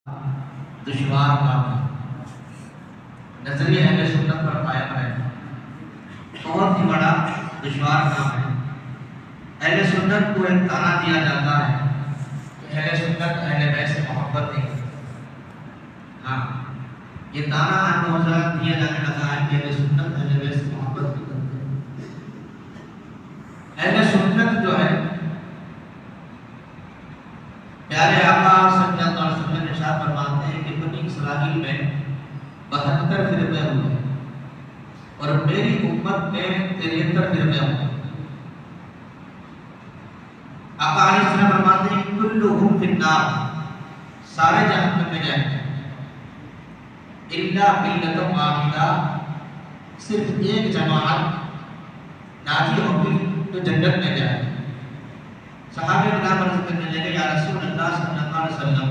دشوار کام ہے۔ نظریہ اہل سنت پر قائم ہے، بہت ہی بڑا دشوار کام ہے۔ اہل سنت کو ایک تانا دیا جاتا ہے کہ اہل سنت اہل بیت سے محبت نہیں کرتے۔ ہاں، یہ تانا ہم حضرات دیا جانے لگا ہے کہ اہل سنت اہل بیت سے محبت نہیں کرتے۔ اہل سنت جو ہے، پیارے آقا صلی اللہ علیہ وسلم ارشاد فرماتے ہیں کہ بنی اسرائیل میں 72 فرقے ہوئے اور میری امت میں 73 فرقے ہوئے۔ آقا علیہ السلام فرماتے ہیں کلہم فی النار، سارے جہنم میں جائیں گے، الا ملۃ واحدہ، صرف ایک جماعت ناجی ہوگی تو جنت میں جائے۔ صحابہ کرام عرض کرنے لگے یا رسول اللہ صلی اللہ علیہ وسلم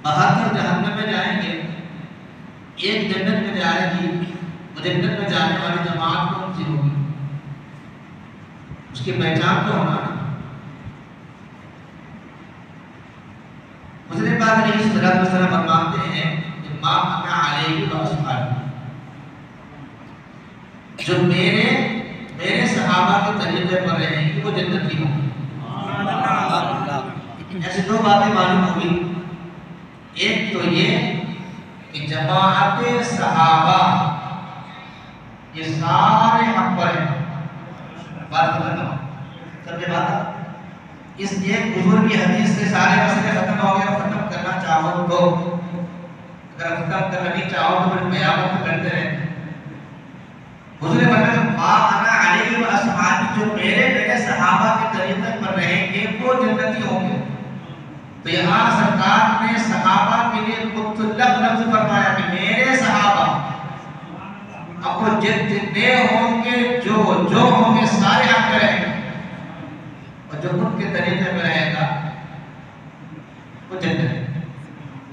72 جہنم میں جائیں گے، ایک جنت میں جائے گی، وہ جنت میں جانے والی جماعت کون سی ہوگی؟ اس کی پہچان تو ہونا نا۔ حضرت پاک علیہ الصلوۃ والسلام فرماتے ہیں کہ ما انا علیہ واصحابی، جو میرے صحابہ کے طریقے پر رہیں گے وہ جنت کی ہوں گی۔ ایسے دو باتیں معلوم ہوگی، ایک تو یہ کہ جماعت صحابہ یہ سارے حق پر ہیں۔ بات ختم، سمجھے بات؟ اس ایک بزرگ کی حدیث سے سارے مسئلے ختم ہو گئے۔ ختم کرنا چاہو تو، اگر ختم کرنا نہیں چاہو تو پھر قیامت تک کرتے رہیں۔ حضور فرماتے ہیں ما انا علیہ واصحابی، جو میرے صحابہ کے طریقے پر رہیں گے وہ جنتی ہوں گے۔ تو یہاں سرکار نے صحابہ کے لیے مطلق لفظ فرمایا کہ میرے صحابہ، اب وہ جتنے ہوں گے جو ہوں گے سارے حق میں رہیں گے، اور جو ان کے طریقے میں رہے گا وہ جنت ہے۔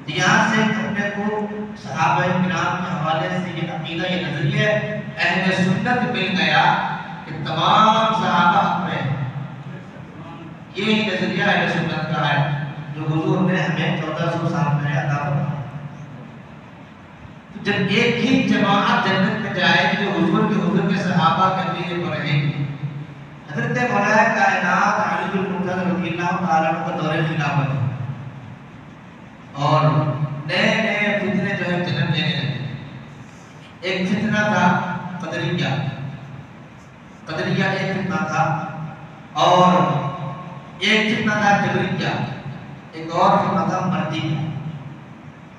یہاں سے اپنے کو صحابہ کرام کے حوالے سے یہ عقیدہ، یہ نظریہ اہل سنت مل گیا کہ تمام صحابہ حق میں ہیں۔ یہ نظریہ اہل سنت کا ہے جو حضور نے ہمیں 1400 سال میں عطا فرمایا۔ جب ایک ہی جماعت جنت میں جائے گی جو حضور کے صحابہ کے عقیدے پر رہے گی۔ حضرت مولا کائنات علی المرتضی رضی اللہ تعالیٰ عنہ کا دور خلافت ہے اور نئے فتنے جو ہے جنم لینے لگے۔ ایک فتنہ تھا قدریہ ایک فتنہ تھا، اور ایک فتنہ تھا جبریہ، ایک اور فتنہ تھا مردیہ۔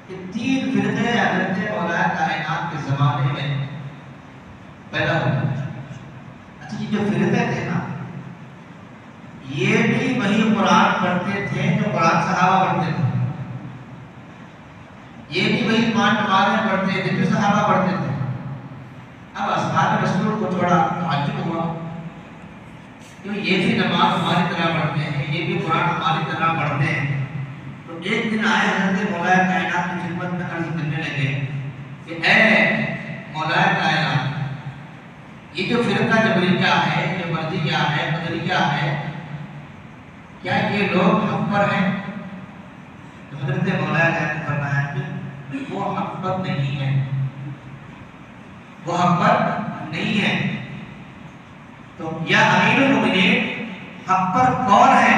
یہ 3 فرقے حضرت مولا کائنات کے زمانے میں پیدا ہوئے۔ اچھا، یہ جو فرقے تھے نا، یہ بھی وہی قرآن پڑھتے تھے جو قرآن صحابہ پڑھتے تھے، یہ بھی وہی نمازیں پڑھتے تھے جو صحابہ پڑھتے تھے۔ اب اصحاب رسول کو تھوڑا تعجب ہوا کہ یہ بھی نماز ہماری طرح پڑھتے ہیں، یہ بھی قرآن ہماری طرح پڑھتے ہیں۔ تو ایک دن آئے حضرت مولا کائنات کی خدمت میں عرض کرنے لگے کہ اے مولا کائنات، یہ جو فرقہ جبریہ ہے، یہ مردیہ ہے، قدریہ ہے، کیا یہ لوگ حق پر ہیں؟ تو حضرت مولا کائنات نے فرمایا کہ وہ حق پر نہیں ہے، وہ حق پر نہیں ہے۔ تو یا امیر المؤمنین، حق پر کون ہے؟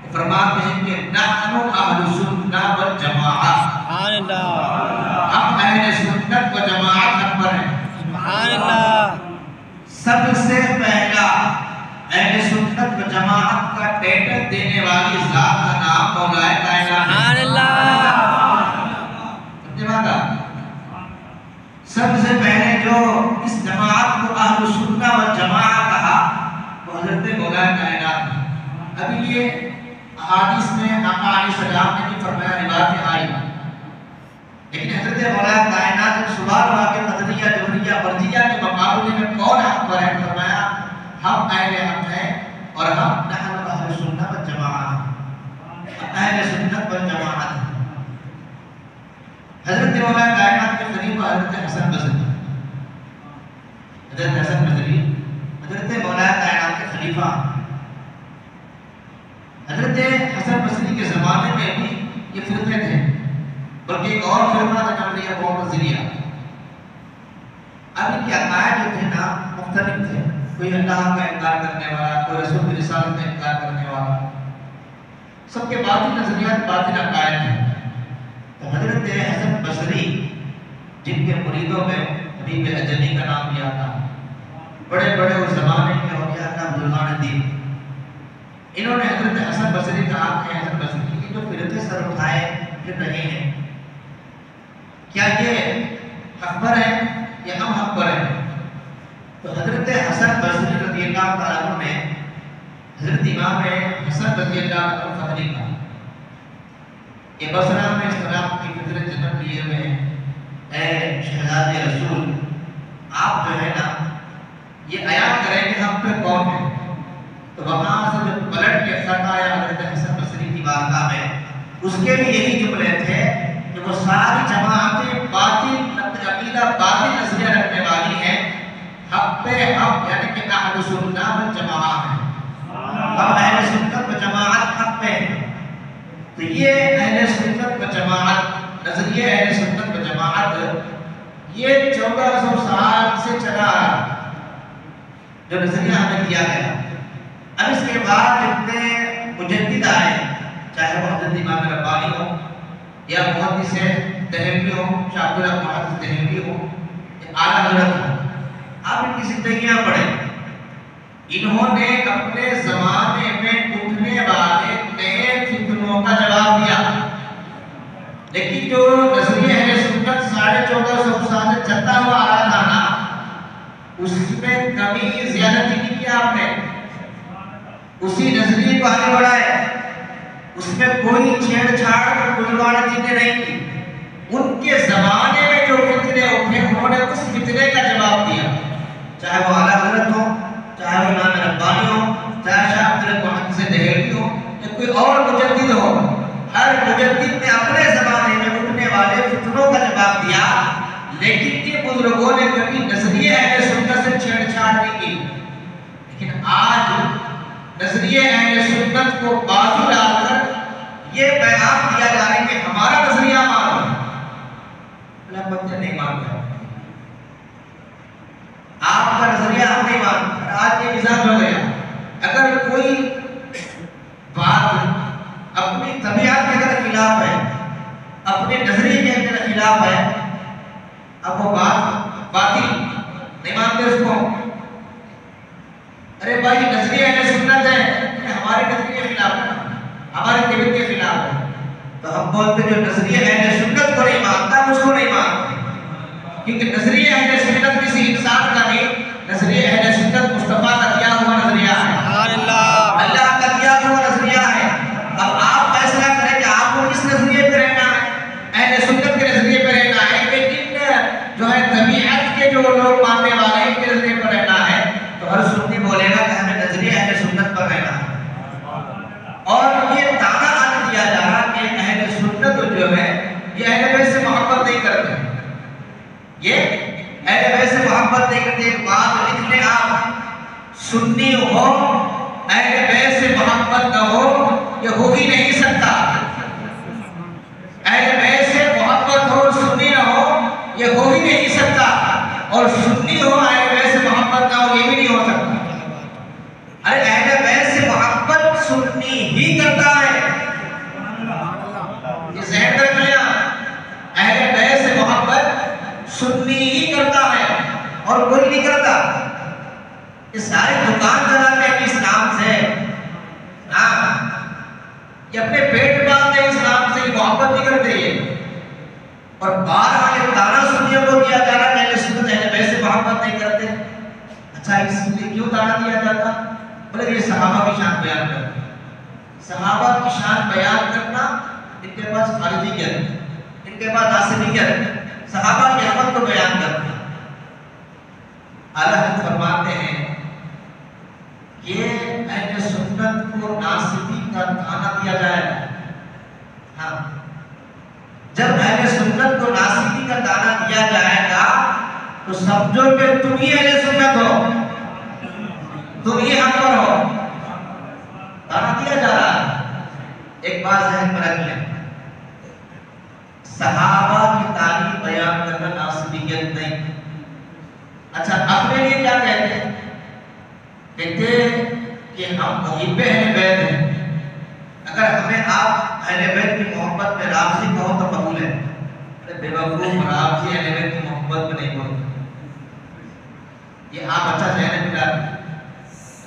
وہ فرماتے ہیں کہ نحن اہل سنت والجماعہ، سبحان اللہ، ہم اہل سنت و جماعت حق پر ہیں، سبحان اللہ۔ سب سے پہلا اہل سنت و جماعت کا ٹائٹل دینے والی ذات کا نام مولا کائنات، سبحان اللہ۔ سب سے پہلے جو اس جماعت کو اہل سنت و جماعت کہا وہ حضرت مولا کائنات ہے۔ ابھی یہ احادیث میں آقا علیہ السلام نے بھی فرمایا، روایتیں آئی، لیکن حضرت مولا کائنات جب سوال ہوا کہ قدریہ جبریہ مردیہ کے مقابلے میں کون حق پر ہے، فرمایا ہم اہل حق ہیں اور ہم نحن اہل سنت و جماعت، اہل سنت و جماعت۔ حضرت مولا کائنات کے خلیفہ حضرت حسن بصری، حضرت حسن بصری حضرت مولا کائنات کے خلیفہ۔ حضرت حسن بصری کے زمانے میں بھی یہ اور فرقہ جنم لیا وہ نظریہ. اب ان کے عقائد جو تھے نا مختلف تھے. کوئی اللہ کا انکار کرنے والا، کوئی رسول کی رسالت کا انکار کرنے والا، سب کے باطل نظریات باطل عقائد تھے. تو حضرت حسن بصری جن کے مریدوں میں حبیب اجلی کا نام لیا تھا، بڑے بڑے اس زمانے کے اولیاء کا بزرگان دین، انہوں نے حضرت حسن بصری کہا کہ حسن بصری کی جو فرقے سر اٹھائے پھر رہے ہیں، کیا یہ حق پر ہے یا ہم حق پر ہیں؟ تو حضرت حسن بصری رضی اللہ تعالیٰ عنہ نے حضرت امام حسن رضی اللہ عنہ فضلی کا کہ بصرہ میں اسلام کی فطرت جنم لیے ہوئے ہیں، اے شہزاد رسول آپ جو ہے نا یہ بیان کریں کہ ہم پہ کون ہیں. تو وہاں سے جو پلٹ کے خط آیا حضرت حسن بصری کی بارگاہ میں، اس کے بھی یہی جملے تھے کہ وہ ساری جماعتیں باطل عقیدہ باطل نظریہ رکھنے والی ہیں، حق پہ حق یعنی کہ اہل سنت والجماعت ہیں، ہم اہل سنت و جماعت حق پہ ہیں. تو یہ اہل سنت و جماعت نظریہ اہل سنت و جماعت یہ 1400 سال سے چلا رہا جو نظریہ ہمیں دیا گیا. اب اس کے بعد جتنے مجدد آئے، چاہے وہ حضرت امام ربانی ہو یا محدث دہلوی ہو، شاہ عبداللہ محدث دہلوی ہو یا اعلیٰ حضرت ہو، آپ ان کی زندگیاں پڑھیں. انہوں نے اپنے زمانے میں اٹھنے والے نئے فتنوں کا جواب دیا، لیکن جو نظریہ اہل سنت 1450 سال سے چلتا ہوا آ رہا تھا نا، اس میں کمی زیادتی نہیں کیا آپ نے، اسی نظریے کو آگے بڑھائے، اس میں کوئی چھیڑ چھاڑ بزرگان نے نہیں کی. ان کے زمانے میں جو فتنے اٹھے انہوں نے اس فتنے کا جواب دیا، چاہے وہ اعلیٰ حضرت ہو، چاہے وہ امام ربانی ہو، چاہے شاہ عبداللہ محدث دہلوی ہو یا کوئی اور مجدد ہو. ہر مجدد نے اپنے زمانے میں اٹھنے والے فتنوں کا جواب دیا، لیکن یہ بزرگوں نے کبھی نظریہ اہل سنت سے چھیڑ چھاڑ نہیں کی. لیکن آج نظریہ اہل سنت کو بازو ڈال کر یہ پیغام دیا جا رہا ہے کہ ہمارا نظریہ مانو. اللہ بندے نہیں مانتا، آپ کا نظریہ ہم نہیں مانتے. آج یہ مزاج ہو گیا، اگر کوئی بات اپنی طبیعت کے اندر خلاف ہے، اپنے نظریے کے اندر خلاف ہے، اب وہ بات باطل نہیں مانتے اس کو. ارے بھائی نظریہ اہل سنت ہے، ہمارے نظریے کے خلاف ہے، ہمارے طبیعت کے خلاف ہے، تو ہم بولتے جو نظریہ اہل سنت کو نہیں مانتا اس کو نہیں مانتے. کیونکہ نظریہ اہل سنت کسی انسان کا نہیں، نظریہ اہل سنت مصطفیٰ کا دیا ہوا نظریہ ہے، اللہ کا دیا ہوا نظریہ ہے. اب آپ فیصلہ کریں کہ آپ کو کس نظریے پہ رہنا ہے، اہل سنت کے نظریے پہ رہنا ہے، لیکن جو ہے طبیعت کے جو لوگ ماننے والے ہیں کے نظریے پر رہنا ہے. تو ہر سنی بولے گا کہ ہمیں نظریہ اہل سنت پر رہنا ہے. اور یہ تانا آج دیا جا رہا کہ اہل سنت جو ہے یہ اہل بیت سے محبت نہیں کرتے، یہ اہل بیت سے محبت نہیں کرتے. ایک بات لکھ لیں آپ، سنی ہو اہل بیت سے محبت نہ ہو یہ ہو ہی نہیں سکتا. اہل بیت سے محبت ہو سنی نہ ہو یہ ہو ہی نہیں سکتا، اور سنی ہو اہل بیت سے محبت نہ ہو یہ بھی نہیں ہو سکتا. ارے اہل بیت سے محبت سنی ہی کرتا ہے، یہ ذہن رکھ لیا، اہل بیت سے محبت سنی ہی کرتا ہے اور کوئی نہیں کرتا. یہ سارے دکان چلاتے ہیں اسلام سے، یہ اپنے پیٹ پالتے ہیں اسلام سے، یہ محبت نہیں کرتے. یہ اور بار یہ تانا سنیوں کو دیا جا رہا ہے اہل سنت اہل بیت سے محبت نہیں کرتے. اچھا اس لیے کیوں تانا دیا جاتا؟ بلکہ یہ صحابہ کی شان بیان کرنا، صحابہ کی شان بیان کرنا، ان کے پاس خالدیت، ان کے پاس ناصبیت، صحابہ کی عظمت کو بیان کرنا. اعلیٰ حضرت فرماتے ہیں یہ اہل سنت کو ناصبی کا تانا دیا جائے گا. ہاں جب اہل سنت کو ناصبی کا تانا دیا جائے گا تو سمجھو کہ تم ہی اہل سنت ہو، تم ہی حق پر ہو. تانا دیا جا رہا ہے. ایک بات ذہن میں رکھ لیں، صحابہ تعریف بیان کرنا ناسبیت نہیں. اچھا اپنے لیے کیا کہتے ہیں؟ کہتے ہیں کہ ہم محب اہل بیت ہیں. اگر ہمیں آپ اہل بیت کی محبت میں رافضی کہو تو قبول ہے. بے وقوف رافضی اہل بیت کی محبت میں نہیں بولتے. یہ آپ اچھا ذہن میں ڈالیں.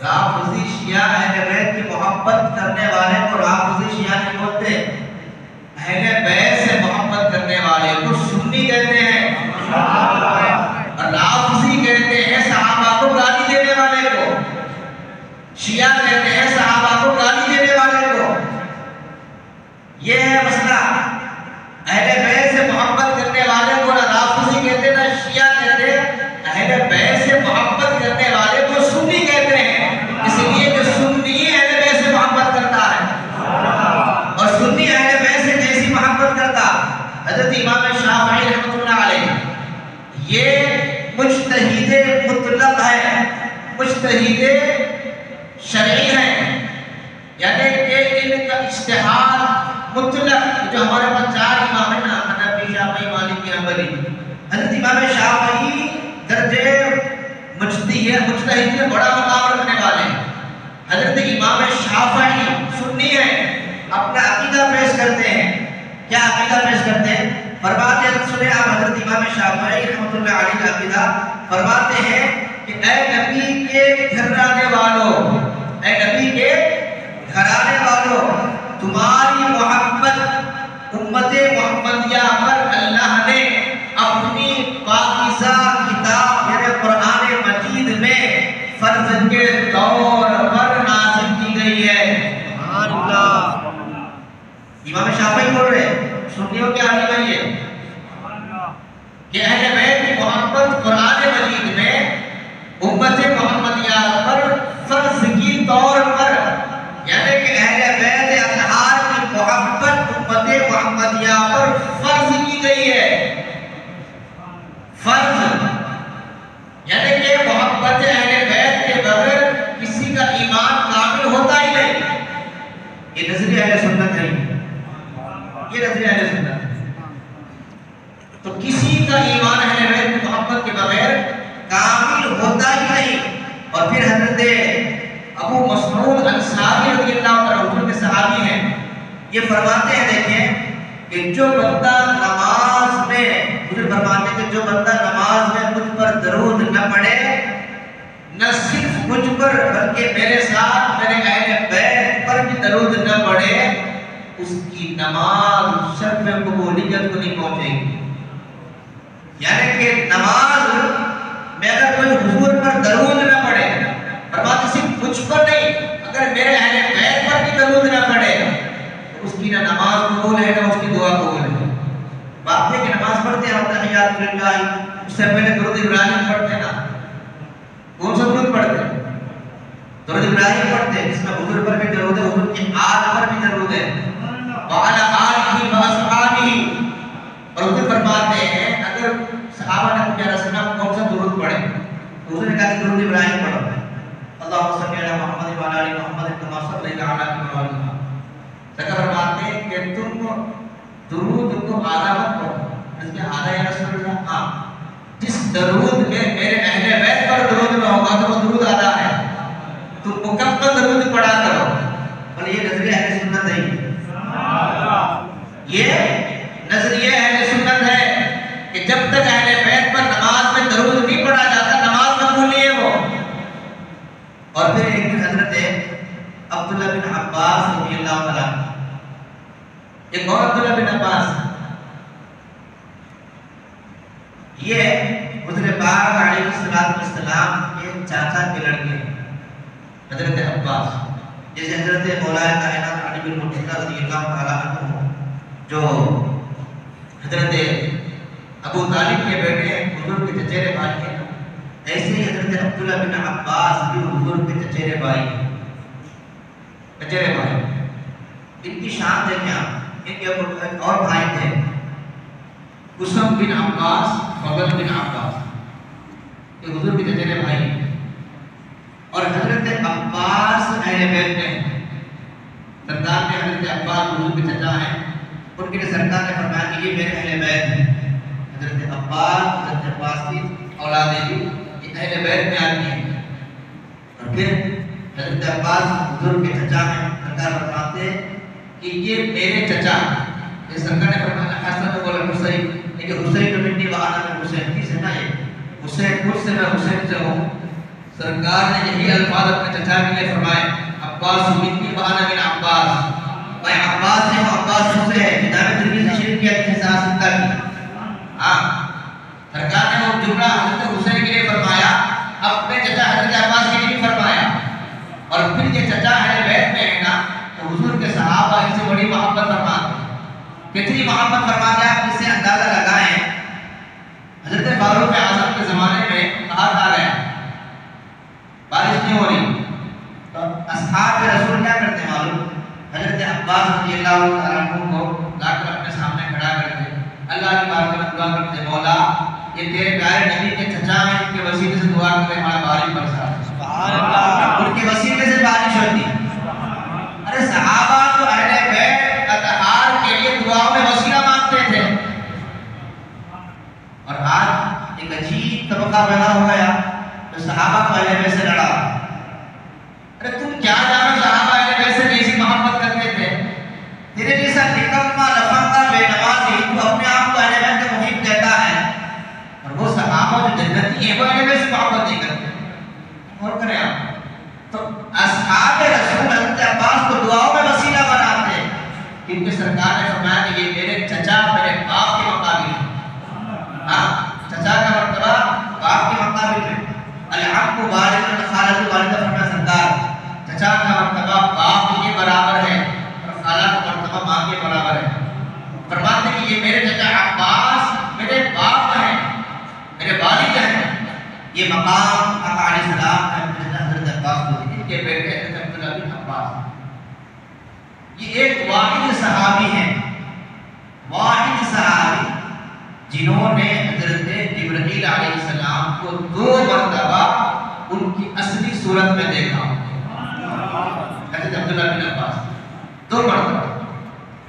رافضی شیعہ اہل بیت کی محبت کرنے والے کو رافضی شیعہ نہیں بولتے. اہل بیت سے محبت کرنے والے کو سنی کہتے ہیں. اور رافضی کہتے ہیں صحابہ کو گالی دینے والے کو. شیعہ کہتے ہیں صحابہ کو گالی دینے والے کو. یہ ہے مسئلہ. اہل بیت سے محبت کرنے والے کو نہ رافضی کہتے نہ شیعہ کہتے. اہل بیت سے محبت کرنے والے کو سنی کہتے ہیں. اس لیے کہ سنی اہل بیت سے محبت کرتا ہے اور سنی اہل بیت سے جیسی محبت کرتا. حضرت امام شافعی رحمۃ اللہ علیہ یہ مجتہد مطلق ہے, مجتہد شرعی ہے. یعنی کہ ان کا اجتہاد مطلق. جو ہمارے پاس چار امام ہیں نا, حنفی شافعی مالکی حنبلی, حضرت امام شافعی درجے مجتہد میں بڑا مقام رکھنے والے ہیں. حضرت امام شافعی سنی ہیں, اپنا عقیدہ پیش کرتے ہیں. کیا عقیدہ پیش کرتے ہیں؟ فرماتے ہیں, سنیں آپ حضرت امام شافعی رحمۃ اللہ علیہ کا عقیدہ. فرماتے ہیں کہ اے نبی کے گھرانے والوں, اے نبی کے گھرانے والوں, تمہاری محبت امت محمدیہ پر اللہ نے اپنی پاکیزہ کتاب یعنی قرآن مجید میں فرض کے طور پر نازل کی گئی ہے. سبحان اللہ. امام شافعی بول رہے ہیں, سنیوں کے آنے گئی ہے کہ اہل بیت کی محبت قرآن مجید میں امت محمدیہ پر فرض کی طور پر, یعنی کہ اہل بیت اطہار کی محبت امت محمدیہ پر فرض کی گئی ہے. فرض یعنی کہ محبت اہل بیت کے بغیر کسی کا ایمان کامل ہوتا ہی نہیں. یہ نظریہ اہل سنت ہے, یہ نظریہ اہل سنت ہے. تو کسی کا ایمان اہل بیت کی محبت کے بغیر کامل ہوتا ہی نہیں. اور پھر حضرت ابو مسعود انصاری رضی اللہ عنہ حضور کے صحابی ہیں, یہ فرماتے ہیں دیکھیں کہ جو بندہ نماز میں, حضور فرماتے ہیں کہ جو بندہ نماز میں مجھ پر درود نہ پڑھے, نہ صرف مجھ پر بلکہ میرے ساتھ میرے اہل بیت پر بھی درود نہ پڑھے, اس کی نماز شرط قبولیت کو نہیں پہنچے گی. یعنی کہ نماز میں اگر کوئی حضور پر درود نہ پڑھے, فرماتے صرف مجھ پر نہیں, اگر میرے اہل بیت پر بھی درود نہ پڑھے تو اس کی نہ نماز قبول ہے نہ اس کی دعا قبول ہے. بات ہے کہ نماز پڑھتے ہیں تحیات للہ, اس سے پہلے درود ابراہیم پڑھتے ہیں نا. کون سا درود پڑھتے ہیں؟ درود ابراہیم پڑھتے ہیں جس میں حضور پر بھی درود ہے, حضور کی آل پر بھی درود ہے, وعلی آلہ واصحابہ. اور حضور فرماتے ہیں اگر صحابہ نے پوچھا رسول اللہ کون سا درود پڑھیں تو حضور نے کہا کہ درود ابراہیم پڑھو. اللہم صلی علی محمد وعلی آل محمد کما صلیت علی ابراہیم. سکر فرماتے ہیں کہ تم درود کو آدھا مت پڑھو. اس کے آدھا یا رسول اللہ, ہاں جس درود میں میرے اہل بیت پر درود نہ ہوگا تو وہ درود آدھا ہے, تو مکمل درود پڑھا کرو. اور یہ نظریہ اہل سنت ہے, یہ نظریہ اہل سنت ہے کہ جب تک اہل بیت پر نماز میں درود نہیں پڑھا جاتا نماز مقبول نہیں ہے وہ. اور پھر ایک دن حضرت عبداللہ بن عباس رضی اللہ تعالیٰ, ایک اور عبداللہ بن عباس, یہ حضور پاک علیہ السلام کے چاچا کے لڑکے حضرت عباس, جیسے حضرت مولا کائنات علی بن مرتضیٰ رضی اللہ تعالیٰ عنہ جو حضرت ابو طالب کے بیٹے حضور کے چچیرے بھائی ہیں, ایسے ہی حضرت عبداللہ بن عباس بھی حضور کے چچیرے بھائی ہیں. چچیرے بھائی, ان کی شان دیکھیں آپ. ان کے اور بھائی تھے, قسم بن عباس, فضل بن عباس, یہ حضور کے چچیرے بھائی ہیں. اور حضرت عباس اہل بیت میں, سرکار نے حضرت عباس حضور کے چچا ہیں, ان کے لیے سرکار نے فرمایا کہ یہ میرے اہل بیت ہیں. حضرت عباس کی اولادیں بھی یہ اہل بیت میں آتی ہیں. اور پھر حضرت عباس حضور کے چچا ہیں. سرکار فرماتے کہ یہ میرے چچا. یہ سرکار نے فرمایا حسن و حسین، لیکن حسین تو مٹی وانا میں حسین کی سے نہ ہے، حسین خود سے میں حسین سے ہوں. سرکار نے یہی الفاظ اپنے چچا کے لیے فرمائے عباس مٹی وانا من عباس، میں عباس سے ہوں، عباس مجھ سے ہے. کتاب ترمذی شریف کی حدیث 770 کی. ہاں سرکار نے وہ جملہ حضرت حسین کے لیے فرمایا، اپنے چچا حضرت عباس کے لیے فرمایا. اور پھر یہ چچا اہل بیت میں ہے نا، تو حضور کے صحابہ اس سے بڑی محبت فرماتے ہیں. کتنی محبت فرماتے ہیں آپ اس سے اندازہ لگائیں. حضرت فاروق اعظم کے زمانے میں قحط آ گیا، بارش نہیں ہو رہی، تو اصحاب رسول کیا کرتے ہیں معلوم؟ حضرت عباس رضی اللہ تعالیٰ عنہ کو لا کر اپنے سامنے کھڑا کرتے، اللہ کی بارگاہ میں دعا کرتے، مولا یہ تیرے پیارے نبی کے چچا ہیں، ان کے وسیلے سے دعا کرتے ہمارا بارش برسا. سبحان اللہ. ان کے وسیلے سے بارش ہوتی. ارے صحابہ تو اہل بیت اطہار کے لیے دعاؤں میں وسیلہ مانگتے تھے. اور آج ایک عجیب طبقہ پیدا ہو گیا جو صحابہ کو اہل بیت سے لڑا. ارے تم کیا جانو صحابہ اہل بیت سے کیسی محبت کرتے تھے؟ تیرے جیسا نکما لفنگا بے نمازی تو اپنے آپ کو اہل بیت کا محب کہتا ہے، اور وہ صحابہ جو جنتی ہیں وہ اہل بیت سے محبت نہیں کرتے. اور کریں آپ تو اصحاب رسول حضرت عباس کو دعاؤں میں وسیلہ بناتے ہیں، کیونکہ سرکار نے فرمایا کہ یہ میرے چچا میرے باپ کے مقابل ہے. ہاں چچا کا مرتبہ باپ کے مقابل ہے. العم والد خالد والدہ فرمایا سرکار چچا کا مرتبہ باپ کے برابر ہے اور خالہ کا مرتبہ ماں کے برابر ہے. فرماتے ہیں کہ یہ میرے چچا عباس میرے باپ ہیں، میرے والد ہیں. یہ مقام آقا علیہ السلام نے حضرت عباس کو دی کہ بیٹے حضرت عبداللہ بن عباس. یہ ایک واحد صحابی ہیں، واحد صحابی جنہوں نے حضرت جبرائیل علیہ السلام کو 2 مرتبہ ان کی اصلی صورت میں دیکھا. حضرت عبداللہ بن عباس 2 مرتبہ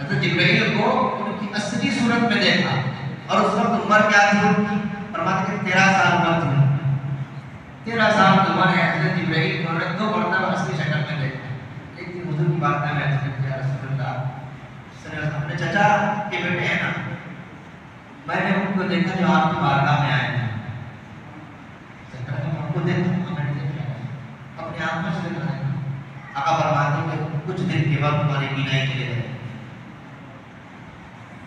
حضرت جبرائیل کو ان کی اصلی صورت میں دیکھا. اور اس وقت عمر کیا تھی ان کی؟ فرماتے کہ 13 سال عمر تھی. 13 سال عمر ہے. حضرت جبرائیل کو 2 مرتبہ اصلی شکل میں دیکھا. لیکن حضور کی بات میں یا رسول اللہ اپنے چچا کے بیٹے ہیں نا، میں نے ان کو دیکھا جو آپ کی بارگاہ میں آئے ہیں. ان کو دیکھا اپنے آپ میں سے دیکھا. آقا فرماتے ہیں کہ کچھ دن کے بعد تمہاری بینائی چلے گئے.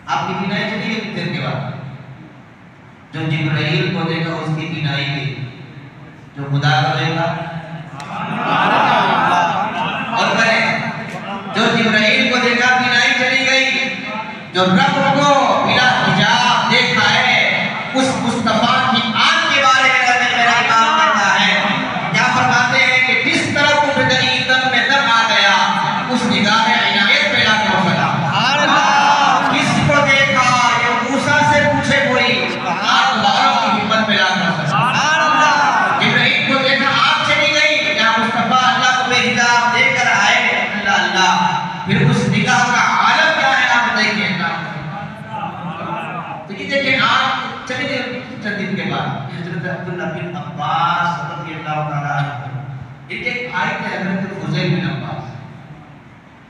آپ کی بینائی چلی گئی کچھ دن کے بعد. جو جبرائیل کو دیکھا اس کی بینائی گئی، جو خدا کو دیکھا اور کریں جو جبرائیل کو دیکھا بینائی چلی گئی. جو رب کو بلا حجاب دیکھا ہے اس مصطفیٰ کی آنکھ کے بارے میں میرا امام کہتا ہے. کیا فرماتے ہیں کہ جس طرح کو بدنی دم میں دم آ گیا اس نگاہ عنایت پہ لا کے ہو سکا. کس کو دیکھا یہ موسیٰ سے پوچھے کوئی آپ والوں کی ہمت پہ لا کے ہو سکا. جبرائیل کو دیکھا آنکھ چلی گئی، کیا مصطفیٰ اللہ کو بے حجاب دے کر آئے. اللہ اللہ پھر اس نگاہ کا عالم کیا ہے آپ دیکھیں. تو یہ دیکھیں آپ چلے گئے چند دن کے بعد حضرت عبداللہ بن عباس رضی اللہ تعالیٰ عنہ ایک آئے تھے حضرت فضیل بن عباس،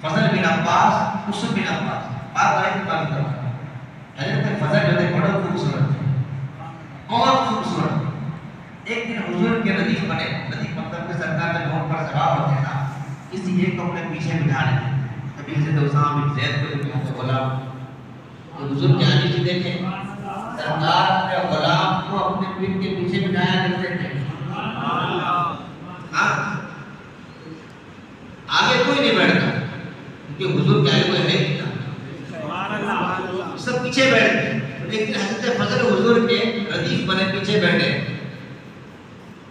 فضل بن عباس، عصب بن عباس. آپ آئے تھے بات کرتا حضرت فضل جو تھے بڑا خوبصورت تھے، بہت خوبصورت. ایک دن حضور کے ردیف بنے. ردیف مطلب کہ سرکار جب نوٹ پر سوار ہوتے ہیں نا کسی ایک کو اپنے پیچھے بٹھا لیتے. کبھی حضرت اسامہ بن زید کو بھی کہتے غلام. تو حضور کی آنی چیز دیکھیں سرکار اپنے غلام کو اپنے پیٹ کے پیچھے بٹھایا کرتے تھے. آگے کوئی نہیں بیٹھتا کیونکہ حضور کے آگے کوئی ہے نہیں، سب پیچھے بیٹھتے. لیکن حضرت فضل حضور کے ردیف بنے پیچھے بیٹھے.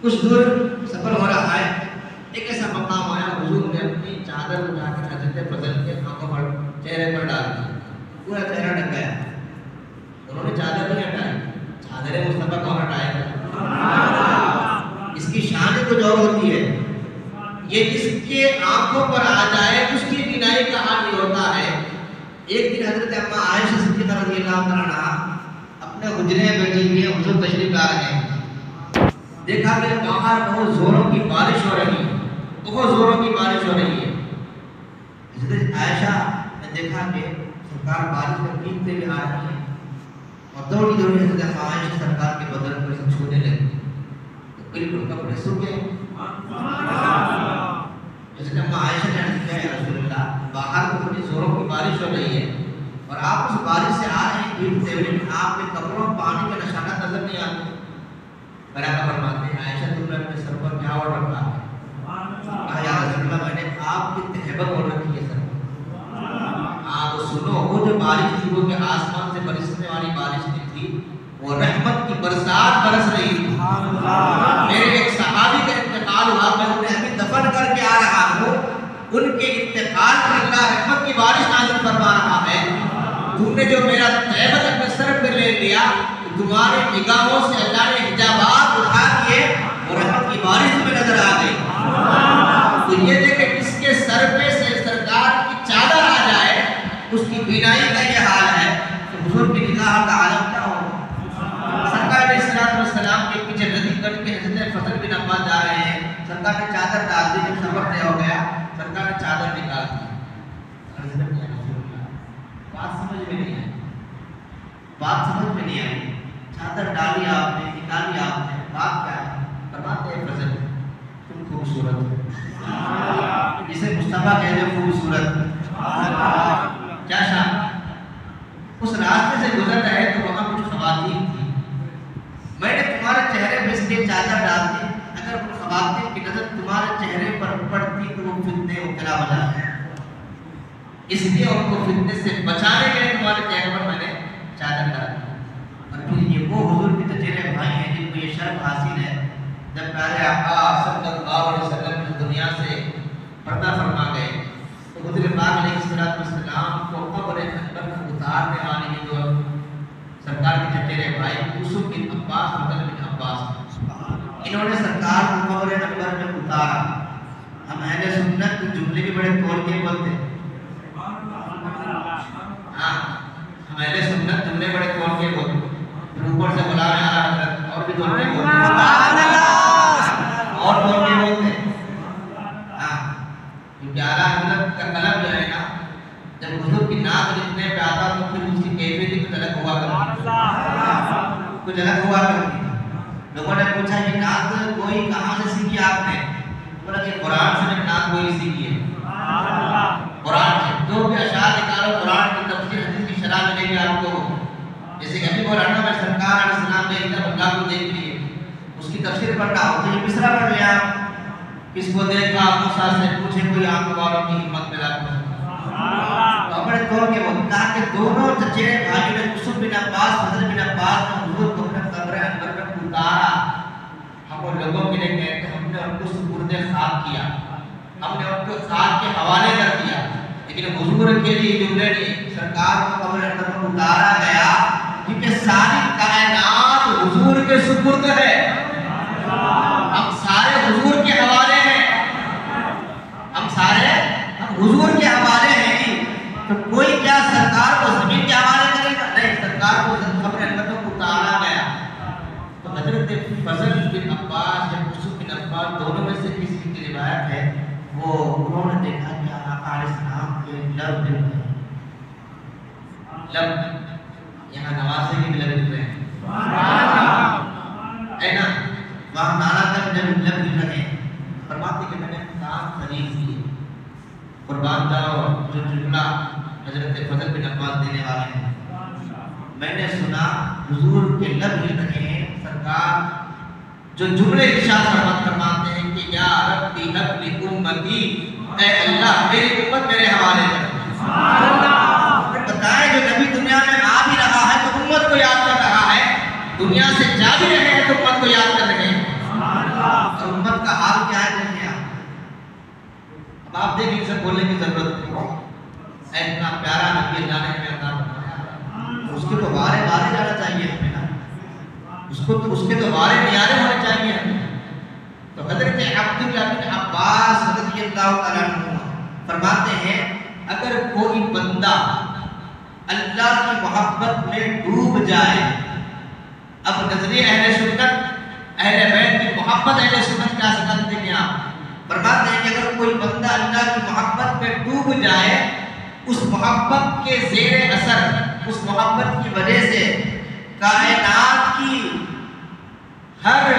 کچھ دور سفر ہو رہا ہے، ایک ایسا مقام آیا حضور نے اپنی چادر اٹھا کر حضرت فضل کے آنکھوں پر چہرے پر ڈال دی. پورا چہرہ ڈھک گیا. انہوں نے چادر نہیں ہٹائی. چادر مصطفیٰ کون ہٹائے گا؟ اس کی شان کچھ اور ہوتی ہے. یہ جس کے آنکھوں پر آ جائے اس کی بینائی کا حال یہ ہوتا ہے. ایک دن حضرت اما عائشہ صدیقہ رضی اللہ عنہا اپنے حجرے میں بیٹھی ہوئی ہے، حضور تشریف لا رہے ہیں. دیکھا کہ باہر بہت زوروں کی بارش ہو رہی ہے، بہت زوروں کی بارش ہو رہی ہے. حضرت عائشہ نے دیکھا کہ سرکار بارش میں بھیگتے ہوئے آ رہی ہے اور دوڑی دوڑی حضرت عائشہ سرکار کے بدن کو چھونے لگی. بالکل کپڑے سوکھ گئے. حضرت عائشہ نے عرض کیا یا رسول اللہ، باہر تو بڑی زوروں کی بارش ہو رہی ہے اور آپ اس بارش سے آ رہے ہیں بھیگتے ہوئے، لیکن آپ کے کپڑوں پانی کے نشانات نظر نہیں آتے. برابر فرماتے ہیں عائشہ تم نے اپنے سر پر کیا اوڑھ رکھا ہے؟ کہا یا رسول اللہ میں نے آپ کی تہبت اوڑھ رکھی ہے سر پر. آپ سنو، وہ جو بارش تھی وہ کہ آسمان سے برسنے والی بارش نہیں تھی، وہ رحمت کی برسات برس رہی تھی. میرے ایک صحابی کا انتقال ہوا، میں انہیں ابھی دفن کر کے آ رہا ہوں، ان کے انتقال پر اللہ رحمت کی بارش نازل فرما رہا ہے. تم نے جو میرا تہبت اپنے سر پہ لے لیا، تمہارے نگاہوں سے اللہ نے حجابات اٹھا دیے، اور رحمت کی بارش تمہیں نظر آ گئی. تو یہ دیکھیں کس کے سر پہ سے سرکار کی چادر آ جائے، اس کی بینائی کا یہ حال ہے، تو حضور کی نگاہ کا عالم کیا ہوگا. سرکار علیہ السلام کے پیچھے ردی کٹ کے حضرت فضل بن عباس جا رہے ہیں. سرکار نے چادر ڈال دی، جب سفر طے ہو گیا سرکار نے چادر نکال دی. بات سمجھ میں نہیں آئی، بات سمجھ میں نہیں آئی. چادر ڈالی آپ نے، نکالی آپ نے، بات کیا ہے؟ فرماتے ہیں فضل تم خوبصورت ہو، جسے مصطفیٰ کہتے ہیں خوبصورت. کیا شان. اس راستے سے گزر رہے تو وہاں کچھ خواتین تھی، میں نے تمہارے چہرے پہ اس لیے چادر ڈال دی، اگر ان خواتین کی نظر تمہارے چہرے پر پڑتی تو وہ فتنے مبتلا ہو جاتے ہیں، اس لیے ان کو فتنے سے بچانے کے لیے تمہارے چہرے پر میں نے چادر ڈال دی. اور پھر یہ وہ حضور کے چچیرے بھائی ہیں جن کو یہ شرف حاصل ہے، جب پیارے آقا صلی اللہ علیہ وسلم اس دنیا سے پردہ فرما گئے تو حضور پاک علیہ السلام کو قبر انور میں اتارنے والی یہ جو سرکار کے چچیرے بھائی یوسف بن عباس فضل بن عباس، انہوں نے سرکار کو قبر انور میں اتارا. ہم اہل سنت جملے بھی بڑے توڑ کے بولتے ہیں. ہاں ہم اہل سنت جملے بڑے توڑ کے بولتے ہیں. اوپر سے بلا رہے ہیں حضرت اور بھی توڑ کے بولتے ہیں، اور توڑ کے بولتے ہیں. کیونکہ اعلیٰ حضرت کا قلم جو ہے نا، جب حضور کی ناک لکھنے پہ آتا تو پھر اس کی کیفیت کچھ الگ ہوا کرتی، کچھ الگ ہوا کرتی. لوگوں نے پوچھا کہ ناک کوئی کہاں سے سیکھی آپ نے؟ بولا کہ قرآن سے میں ناک کوئی سیکھی ہے. قرآن سے جو بھی اشعار نکالو قرآن کی تفسیر حدیث کی شرح ملے گی آپ کو. جیسے کہ ابھی بولا نا میں سرکار علیہ السلام نے ایک اللہ کو دیکھ لیے، اس کی تفسیر پڑھ رہا ہوں تو یہ مصرع پڑھ لیا. کس کو دیکھا موسیٰ سے پوچھے کوئی آنکھ والوں کی ہمت ملا کر. تو بڑے طور کے وہ کہا کہ دونوں چچیرے بھائیوں نے یوسف بن عباس فضل بن عباس نے حضور کو اپنے قبر انور میں اتارا. ہم وہ لوگوں کے لیے کہتے ہیں ہم نے ان کو سپرد خاک کیا، ہم نے ان کو خاک کے حوالے کر دیا. لیکن حضور کے لیے جملے نہیں، سرکار کو قبر انور میں اتارا گیا کیونکہ ساری کائنات حضور کے سپرد ہے. ہم سارے حضور کے حوالے ہیں، ہم سارے حضور کے حوالے ہیں. تو کوئی کیا سرکار کو زمین کے حوالے کرے گا؟ نہیں، سرکار کو قبر انور میں اتارا گیا. تو حضرت فضل بن عباس یا یوسف بن عباس دونوں میں سے کسی کی روایت ہے، وہ انہوں نے دیکھا کہ آقا علیہ السلام کے لب دل رہے ہیں. لب یہاں نوازے کی بھی لب دل رہے ہیں ہے نا، وہاں نانا کا بھی لب دل رہے ہیں. فرماتے کہ میں نے کام خرید لیے، قربان جاؤ جو جملہ حضرت فضل بن عباس دینے والے ہیں. میں نے سنا حضور کے لب ہل رہے ہیں. سرکار جو جملے ارشاد فرماتے ہیں کہ یا ربی حب لی امتی، اے اللہ میری امت میرے حوالے کر. بتائیں جو نبی دنیا میں آ بھی رہا ہے تو امت کو یاد کر رہا ہے، دنیا سے جا بھی رہے ہیں تو امت کو یاد کر رہے ہیں. اور امت کا حال کیا ہے دیکھیں آپ. اب آپ دیکھیں اسے بولنے کی ضرورت نہیں. اتنا پیارا نبی اللہ نے ہمیں عطا فرمایا، اس کے تو وارے وارے جانا چاہیے ہمیں نا، اس کے تو وارے نیارے ہونے چاہیے ہمیں. تو حضرت عبداللہ بن عباس رضی اللہ تعالیٰ عنہ فرماتے ہیں اگر کوئی بندہ اللہ کی محبت میں ڈوب جائے اب نظریہ اہل سنت اہل بیت کی محبت اہل سنت کیا سکھاتے ہیں آپ فرماتے ہیں کہ اگر کوئی بندہ اللہ کی محبت میں ڈوب جائے اس محبت کے زیر اثر اس محبت کی وجہ سے کائنات کی ہر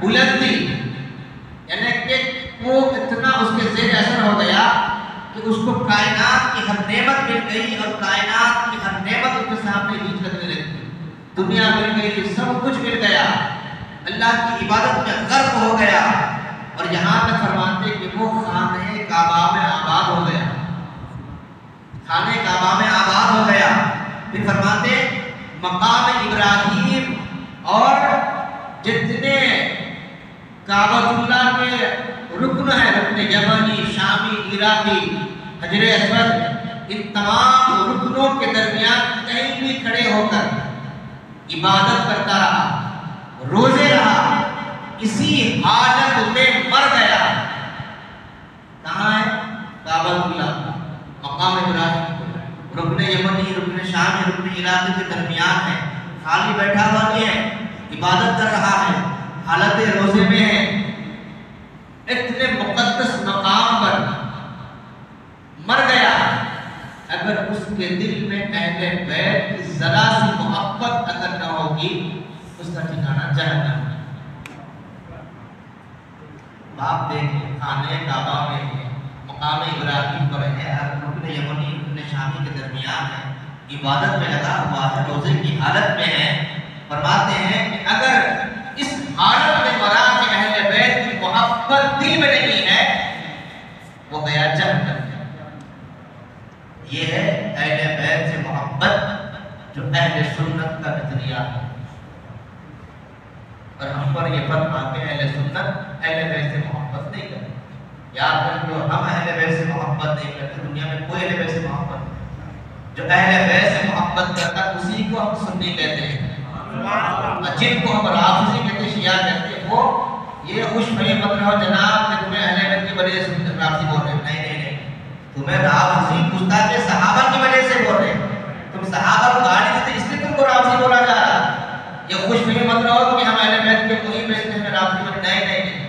بلندی یعنی کہ وہ اتنا اس کے زیر اثر ہو گیا کہ اس کو کائنات کی ہر نعمت مل گئی اور کائنات کی ہر نعمت اس کے سامنے ہیچ کرنے لگی دنیا مل گئی سب کچھ مل گیا اللہ کی عبادت میں غرق ہو گیا اور یہاں تک فرماتے کہ وہ خانہ کعبہ میں آباد ہو گیا خانہ کعبہ میں آباد ہو گیا پھر فرماتے مقام ابراہیم اور جتنے کعبۃ اللہ کے رکن ہیں رکن یمنی شامی عراقی حجر اسود ان تمام رکنوں کے درمیان کہیں بھی کھڑے ہو کر عبادت کرتا رہا روزے رہا اسی حالت میں مر گیا کہاں ہے کعبۃ اللہ مقام ابراہیم رکن یمنی رکن شامی رکن عراقی کے درمیان ہے خالی بیٹھا ہوا نہیں ہے عبادت کر رہا ہے حالت روزے میں ہے اتنے مقدس مقام پر مر گیا اگر اس کے دل میں اہل بیت کی ذرا سی محبت اگر نہ ہوگی اس کا ٹھکانہ جہنم ہے باپ دیکھیں خانہ کعبہ میں ہے مقام ابراہیم پر ہے رکن یمنی رکن شامی کے درمیان ہے عبادت میں لگا ہوا ہے روزے کی حالت میں ہے فرماتے ہیں کہ اگر اس حالت میں مرا کہ اہل بیت کی محبت دل میں نہیں ہے وہ گیا جہنم یہ ہے اہل بیت سے محبت جو اہل سنت کا نظریہ ہے اور ہم پر یہ فرق آ کے اہل سنت اہل بیت سے محبت نہیں کرتے یاد رکھ لو ہم اہل بیت سے محبت نہیں کرتے دنیا میں کوئی اہل بیت سے محبت نہیں جو اہل بیت سے محبت کرتا اسی کو ہم سنی کہتے ہیں جن کو ہم رافضی کہتے شیعہ کہتے ہیں وہ یہ خوش فہم مت رہو جناب کہ تمہیں اہل بیت کی وجہ سے رافضی بول رہے ہیں نہیں تمہیں رافضی گستاخ صحابہ کی وجہ سے بول رہے ہیں تم صحابہ کو گالی دیتے اس لیے تم کو رافضی بولا جا رہا یہ خوش فہم مت رہو کہ ہم اہل بیت کے کوئی بیت میں رافضی بول نہیں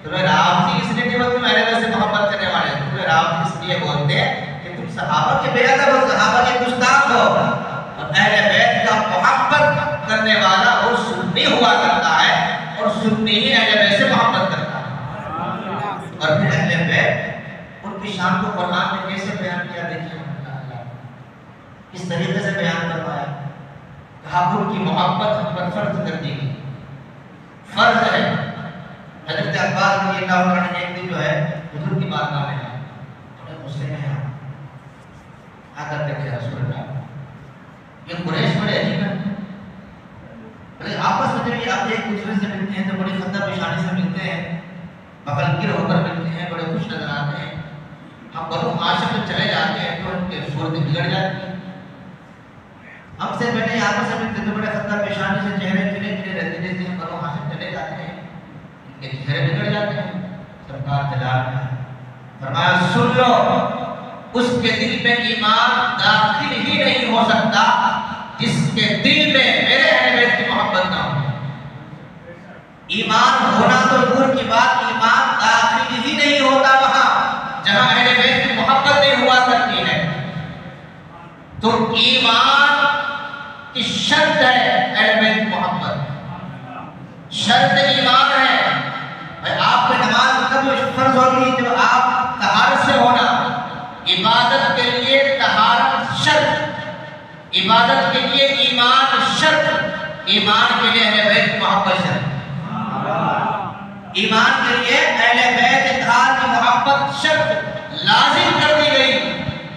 تمہیں رافضی اس لیے نہیں بولتے تم اہل بیت سے محبت کرنے والے تمہیں رافضی اس لیے بولتے ہیں کہ تم صحابہ کے بے ادب ہو صحابہ کے گستاخ ہو اور اہل بیت کا محبت کرنے والا وہ سنی ہوا کرتا ہے اور سنی ہی اہل بیت سے محبت کرتا ہے اور پھر اہل بیت ان کی شان کو قرآن نے کیسے بیان کیا دیکھیں کس طریقے سے بیان کروایا کہا ان کی محبت ہم پر فرض کر دی گئی فرض ہے حضرت عباس رضی اللہ عنہ ایک دن جو ہے حضور کی بارگاہ میں ہے انہیں غصے میں آ کر کے رسول اللہ یہ قریش بڑے عجیب ہیں آپس میں جب آپ ایک دوسرے سے ملتے ہیں تو بڑی خندہ پیشانی سے ملتے ہیں بغل گر ہو کر ملتے ہیں بڑے خوش نظر آتے ہیں ہم بنو ہاشم میں چلے جاتے ہیں تو ان کی صورت بگڑ جاتی ہے ہم سے پہلے آپس میں ملتے تو بڑے خندہ پیشانی سے چہرے کھلے کھلے رہتے جیسے ہم بنو ہاشم چلے جاتے ہیں ان کے چہرے بگڑ جاتے ہیں سرکار جلال میں فرمایا سن لو اس کے دل میں ایمان داخل ہی نہیں ہو سکتا جس کے دل میں میرے اہل بیت کی محبت نہ ہو ایمان ہونا تو دور کی بات ایمان داخل ہی نہیں ہوتا وہاں جہاں اہل بیت کی محبت نہیں ہوا کرتی ہے تو ایمان کی شرط ہے اہل بیت کی محبت شرط ایمان ہے آپ پہ نماز کب فرض ہوگی جب آپ طہارت سے ہونا عبادت کے لیے طہارت شرط عبادت کے لیے ایمان شرط ایمان کے لیے اہل بیت کی محبت شرط ایمان کے لیے اہل بیت اتحاد کی محبت شرط لازم کر دی گئی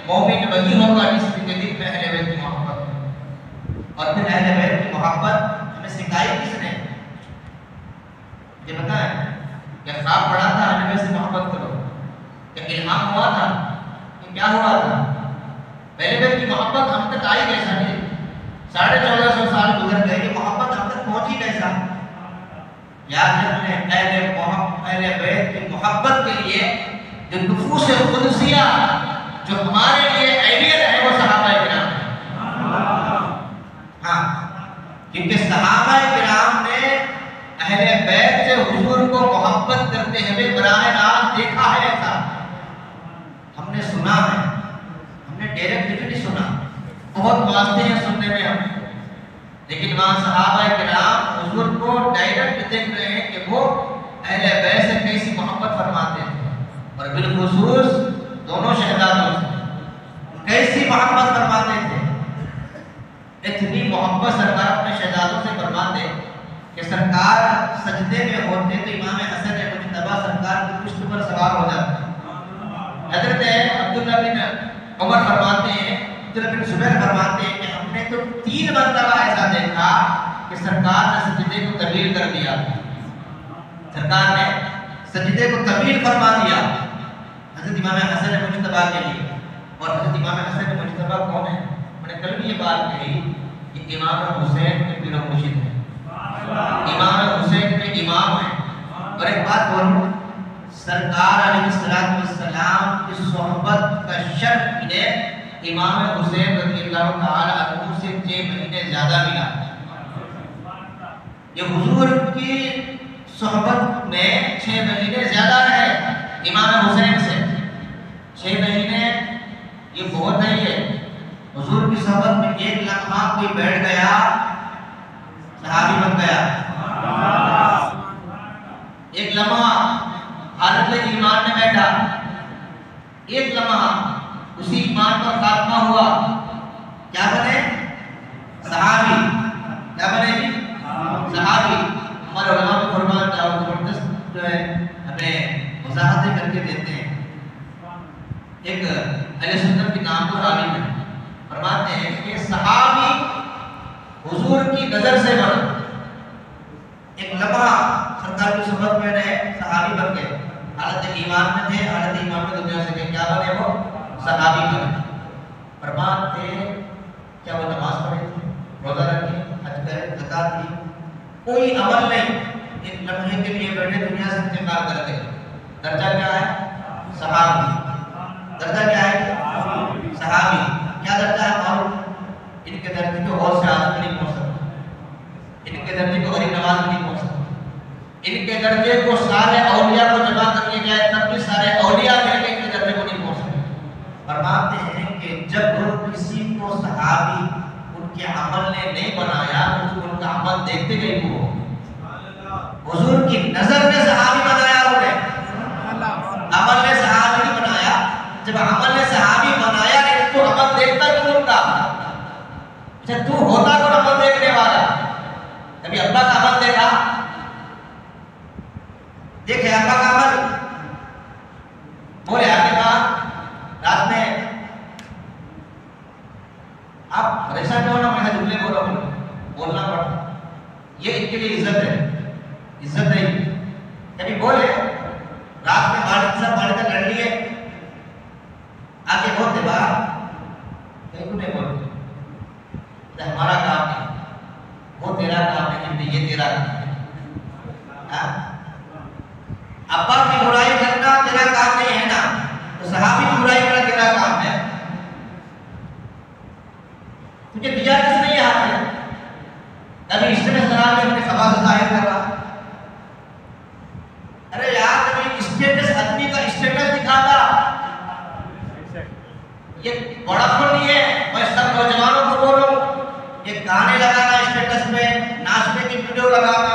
مومن وہی ہوگا جس کے دل میں اہل بیت کی محبت اور پھر اہل بیت کی محبت ہمیں سکھائی کس نے یہ بتائیں کہ خواب پڑھا تھا اہل بیت سے محبت کرو کہ الہام ہوا تھا کہ کیا ہوا تھا پہلے بیت کی محبت ہم تک آئی کیسا نہیں 1450 سال گزر گئے یہ محبت ہم تک پہنچی کیسا یاد رکھیں اہل بیت کی محبت کے لیے جو نفوس قدسیہ جو ہمارے لیے آئیڈیل ہے وہ صحابہ کرام ہاں کیونکہ صحابہ کرام نے اہل بیت سے حضور کو محبت کرتے ہوئے براہ راست دیکھا ہے ایسا، ہم نے سنا ہے، ہم نے ڈائریکٹ نہیں سنا، بہت واسطے ہیں سننے میں ہم، لیکن وہاں صحابہ کرام حضور کو ڈائریکٹ دیکھ رہے ہیں کہ وہ اہل بیت سے کیسی محبت فرماتے ہیں، اور بالخصوص دونوں شہزادوں سے کیسی محبت فرماتے تھے۔ اتنی محبت سرکار اپنے شہزادوں سے فرماتے کہ سرکار سجدے میں ہوتے تو امام حسن مجتبیٰ سرکار کی پشت پر سوار ہو جاتے۔ حضرت عبداللہ بن عمر فرماتے ہیں، عبداللہ بن زبیر فرماتے ہیں کہ ہم نے تو 3 مرتبہ ایسا دیکھا کہ سرکار نے سجدے کو طویل کر دیا، سرکار نے سجدے کو طویل فرما دیا حضرت امام حسن مجتبیٰ کے لیے۔ اور حضرت امام حسن مجتبیٰ کون ہے؟ میں نے کل بھی یہ بات کہی کہ امام حسین کے پیر و مرشد ہیں، امام حسین کے امام ہیں۔ اور ایک بات بولوں، سرکار علیہ السلام کی صحبت کا شرف انہیں امام حسین رضی اللہ تعالی عنہ سے 6 مہینے زیادہ ملا۔ یہ حضور کی صحبت میں 6 مہینے زیادہ ہے امام حسین سے، 6 مہینے یہ بہت نہیں ہے۔ حضور کی صحبت میں ایک لمحہ کوئی بیٹھ گیا صحابی بن گیا، ایک لمحہ حالت ایمان میں بیٹھا، ایک لمحہ اسی ایمان پر خاتمہ ہوا، کیا بنے؟ صحابی۔ کیا بنے جی؟ صحابی۔ ہمارے علماء کو فرمان جاؤ زبردست جو ہے ہمیں وضاحتیں کر کے دیتے ہیں۔ ایک اہل سنت کی نامور عالم ہے، فرماتے ہیں کہ صحابی حضور کی نظر سے بنا، ایک لمحہ سرکار کی صحبت میں رہے صحابی بن گئے، حالت ایمان میں تھے، حالت ایمان میں دنیا سے گئے، کیا بنے وہ؟ صحابی بنے۔ فرماتے کیا وہ نماز پڑھے تھے، روزہ رکھے، حج کرے، زکات دی، کوئی عمل نہیں، ایک لمحے کے لیے بیٹھے دنیا سے انتقال کر گئے، درجہ کیا ہے؟ صحابی۔ درجہ کیا ہے؟ صحابی۔ کیا درجہ ہے معلوم؟ ان کے درجے کو اور سے آدمی نہیں پہنچ سکتا، ان کے درجے کو غریب نواز نہیں پہنچ سکتا، ان کے درجے کو سارے اولیاء کو جمع کر کے جائے تب بھی سارے اولیاء مل کے ان کے درجے کو نہیں پہنچ سکتے۔ فرماتے ہیں کہ جب کسی کو صحابی ان کے عمل نے نہیں بنایا، ان کا عمل دیکھتے گئے، وہ حضور کی نظر میں صحابی بنایا، انہیں عمل نے صحابی نہیں بنایا۔ جب عمل نے صحابی بنایا نہیں تو عمل دیکھتا کیوں ہوتا؟ اچھا تو ہوتا کون عمل دیکھنے والا؟ کبھی ابا کا عمل دیکھا؟ دیکھے ابا کا عمل؟ بولے آپ کے بعد رات میں آپ پریشان نہیں ہونا، میں جملے بولنا پڑتا، یہ ان کے لیے عزت ہے، عزت نہیں۔ کبھی بولے رات میں والد تک لڑ لیے، آگے بولتے باہر کہیں کو نہیں بولتے، ہمارا کام نہیں، وہ تیرا کام نہیں، یہ تیرا کام ہے۔ ابا کی برائی کرنا تیرا کام نہیں ہے نا، تو صحابی کی برائی کرنا تیرا کام ہے۔ تجھے دیا کس نے یہ ہاتھ ہے؟ کبھی اس میں سلام میں اپنے خبا سے ظاہر کر رہا، ارے یار کبھی اسٹیٹس آدمی کا اسٹیٹس دکھاتا، یہ بڑا پر نہیں ہے، میں سب نوجوانوں کو بول رہا ہوں، یہ گانے لگانا اسٹیٹس میں، ناچنے کی ویڈیو لگانا،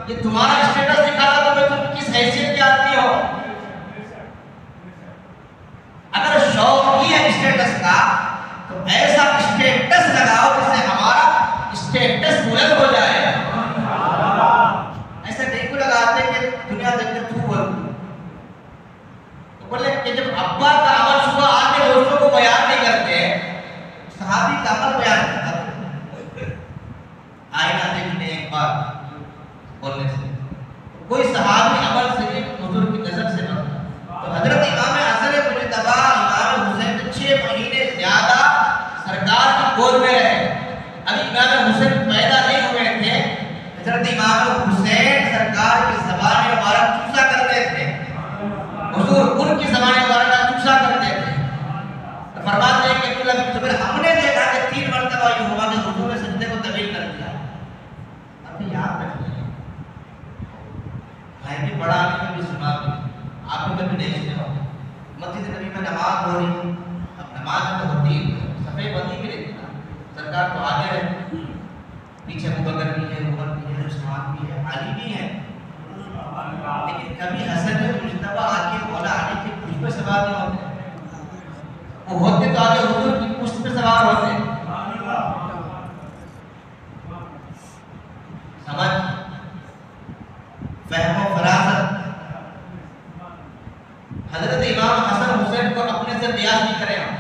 یہ تمہارا اسٹیٹس دکھاتا تو تم کس حیثیت کے آدمی ہو؟ اگر شوق ہی ہے اسٹیٹس کا تو ایسا اسٹیٹس لگاؤ جس سے ہمارا اسٹیٹس بلند ہو جائے۔ ایسا نہیں کو لگاتے کہ دنیا دیکھ کر تو بول، تو بولے کہ جب ابا کا عمل صبح آتے دوستوں کو بیان نہیں کرتے، صحابی کا عمل بیان کرتا، آئینہ دیکھنے ایک بار بولنے سے کوئی صحابی عمل سے حضور کی نظر سے بنتا۔ تو حضرت امام حسن مجتبیٰ امام حسین 6 مہینے زیادہ سرکار کی گود میں رہے، ابھی امام حسین پیدا نہیں ہوئے تھے، حضرت امام حسین سرکار کی زبان مبارک چوسا کرتے تھے، حضور ان کی زبان مبارک چوسا کرتے تھے۔ تو فرماتے ہیں کہ ہم نے دیکھا کہ 3 مرتبہ یہ ہوا کہ حضور نے سجدے کو طویل کر دیا، ظاہر ہے، پیچھے ابو بکر بھی ہے، عمر بھی ہے، عثمان بھی ہے، علی بھی ہے، لیکن کبھی حسن مجتبیٰ آ کے مولا علی کی پشت پہ سوار نہیں ہوتے، وہ ہوتے تو آگے حضور کی پشت پہ سوار ہوتے. سمجھ، فہم و فراست. حضرت امام حسن حسین کو اپنے سے بیاض نہیں کرے ہم،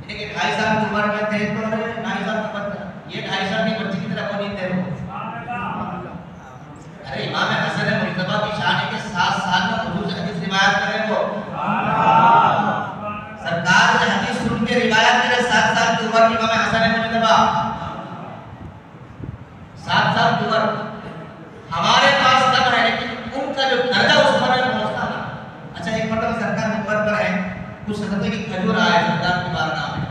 یعنی کہ 2.5 سال کی عمر میں تھے تو 2.5 سال کا بچہ، یہ 2.5 سال کی بچی کی طرح کو نہیں تھے وہ. ارے امام حسن مجتبیٰ کی شان ہے کہ 7 سال میں حضور سے حدیث روایت کرے وہ. سرکار سے حدیث سن کے روایت کرے 7 سال کی عمر کی امام حسن مجتبیٰ، 7 سال کی عمر. ہمارے پاس کم ہے لیکن ان کا جو درجہ اس پر پہنچتا نا. اچھا ایک مرتبہ سرکار منبر پر ہے، کچھ صدقے کی کھجور آئے سرکار کی بارگاہ میں،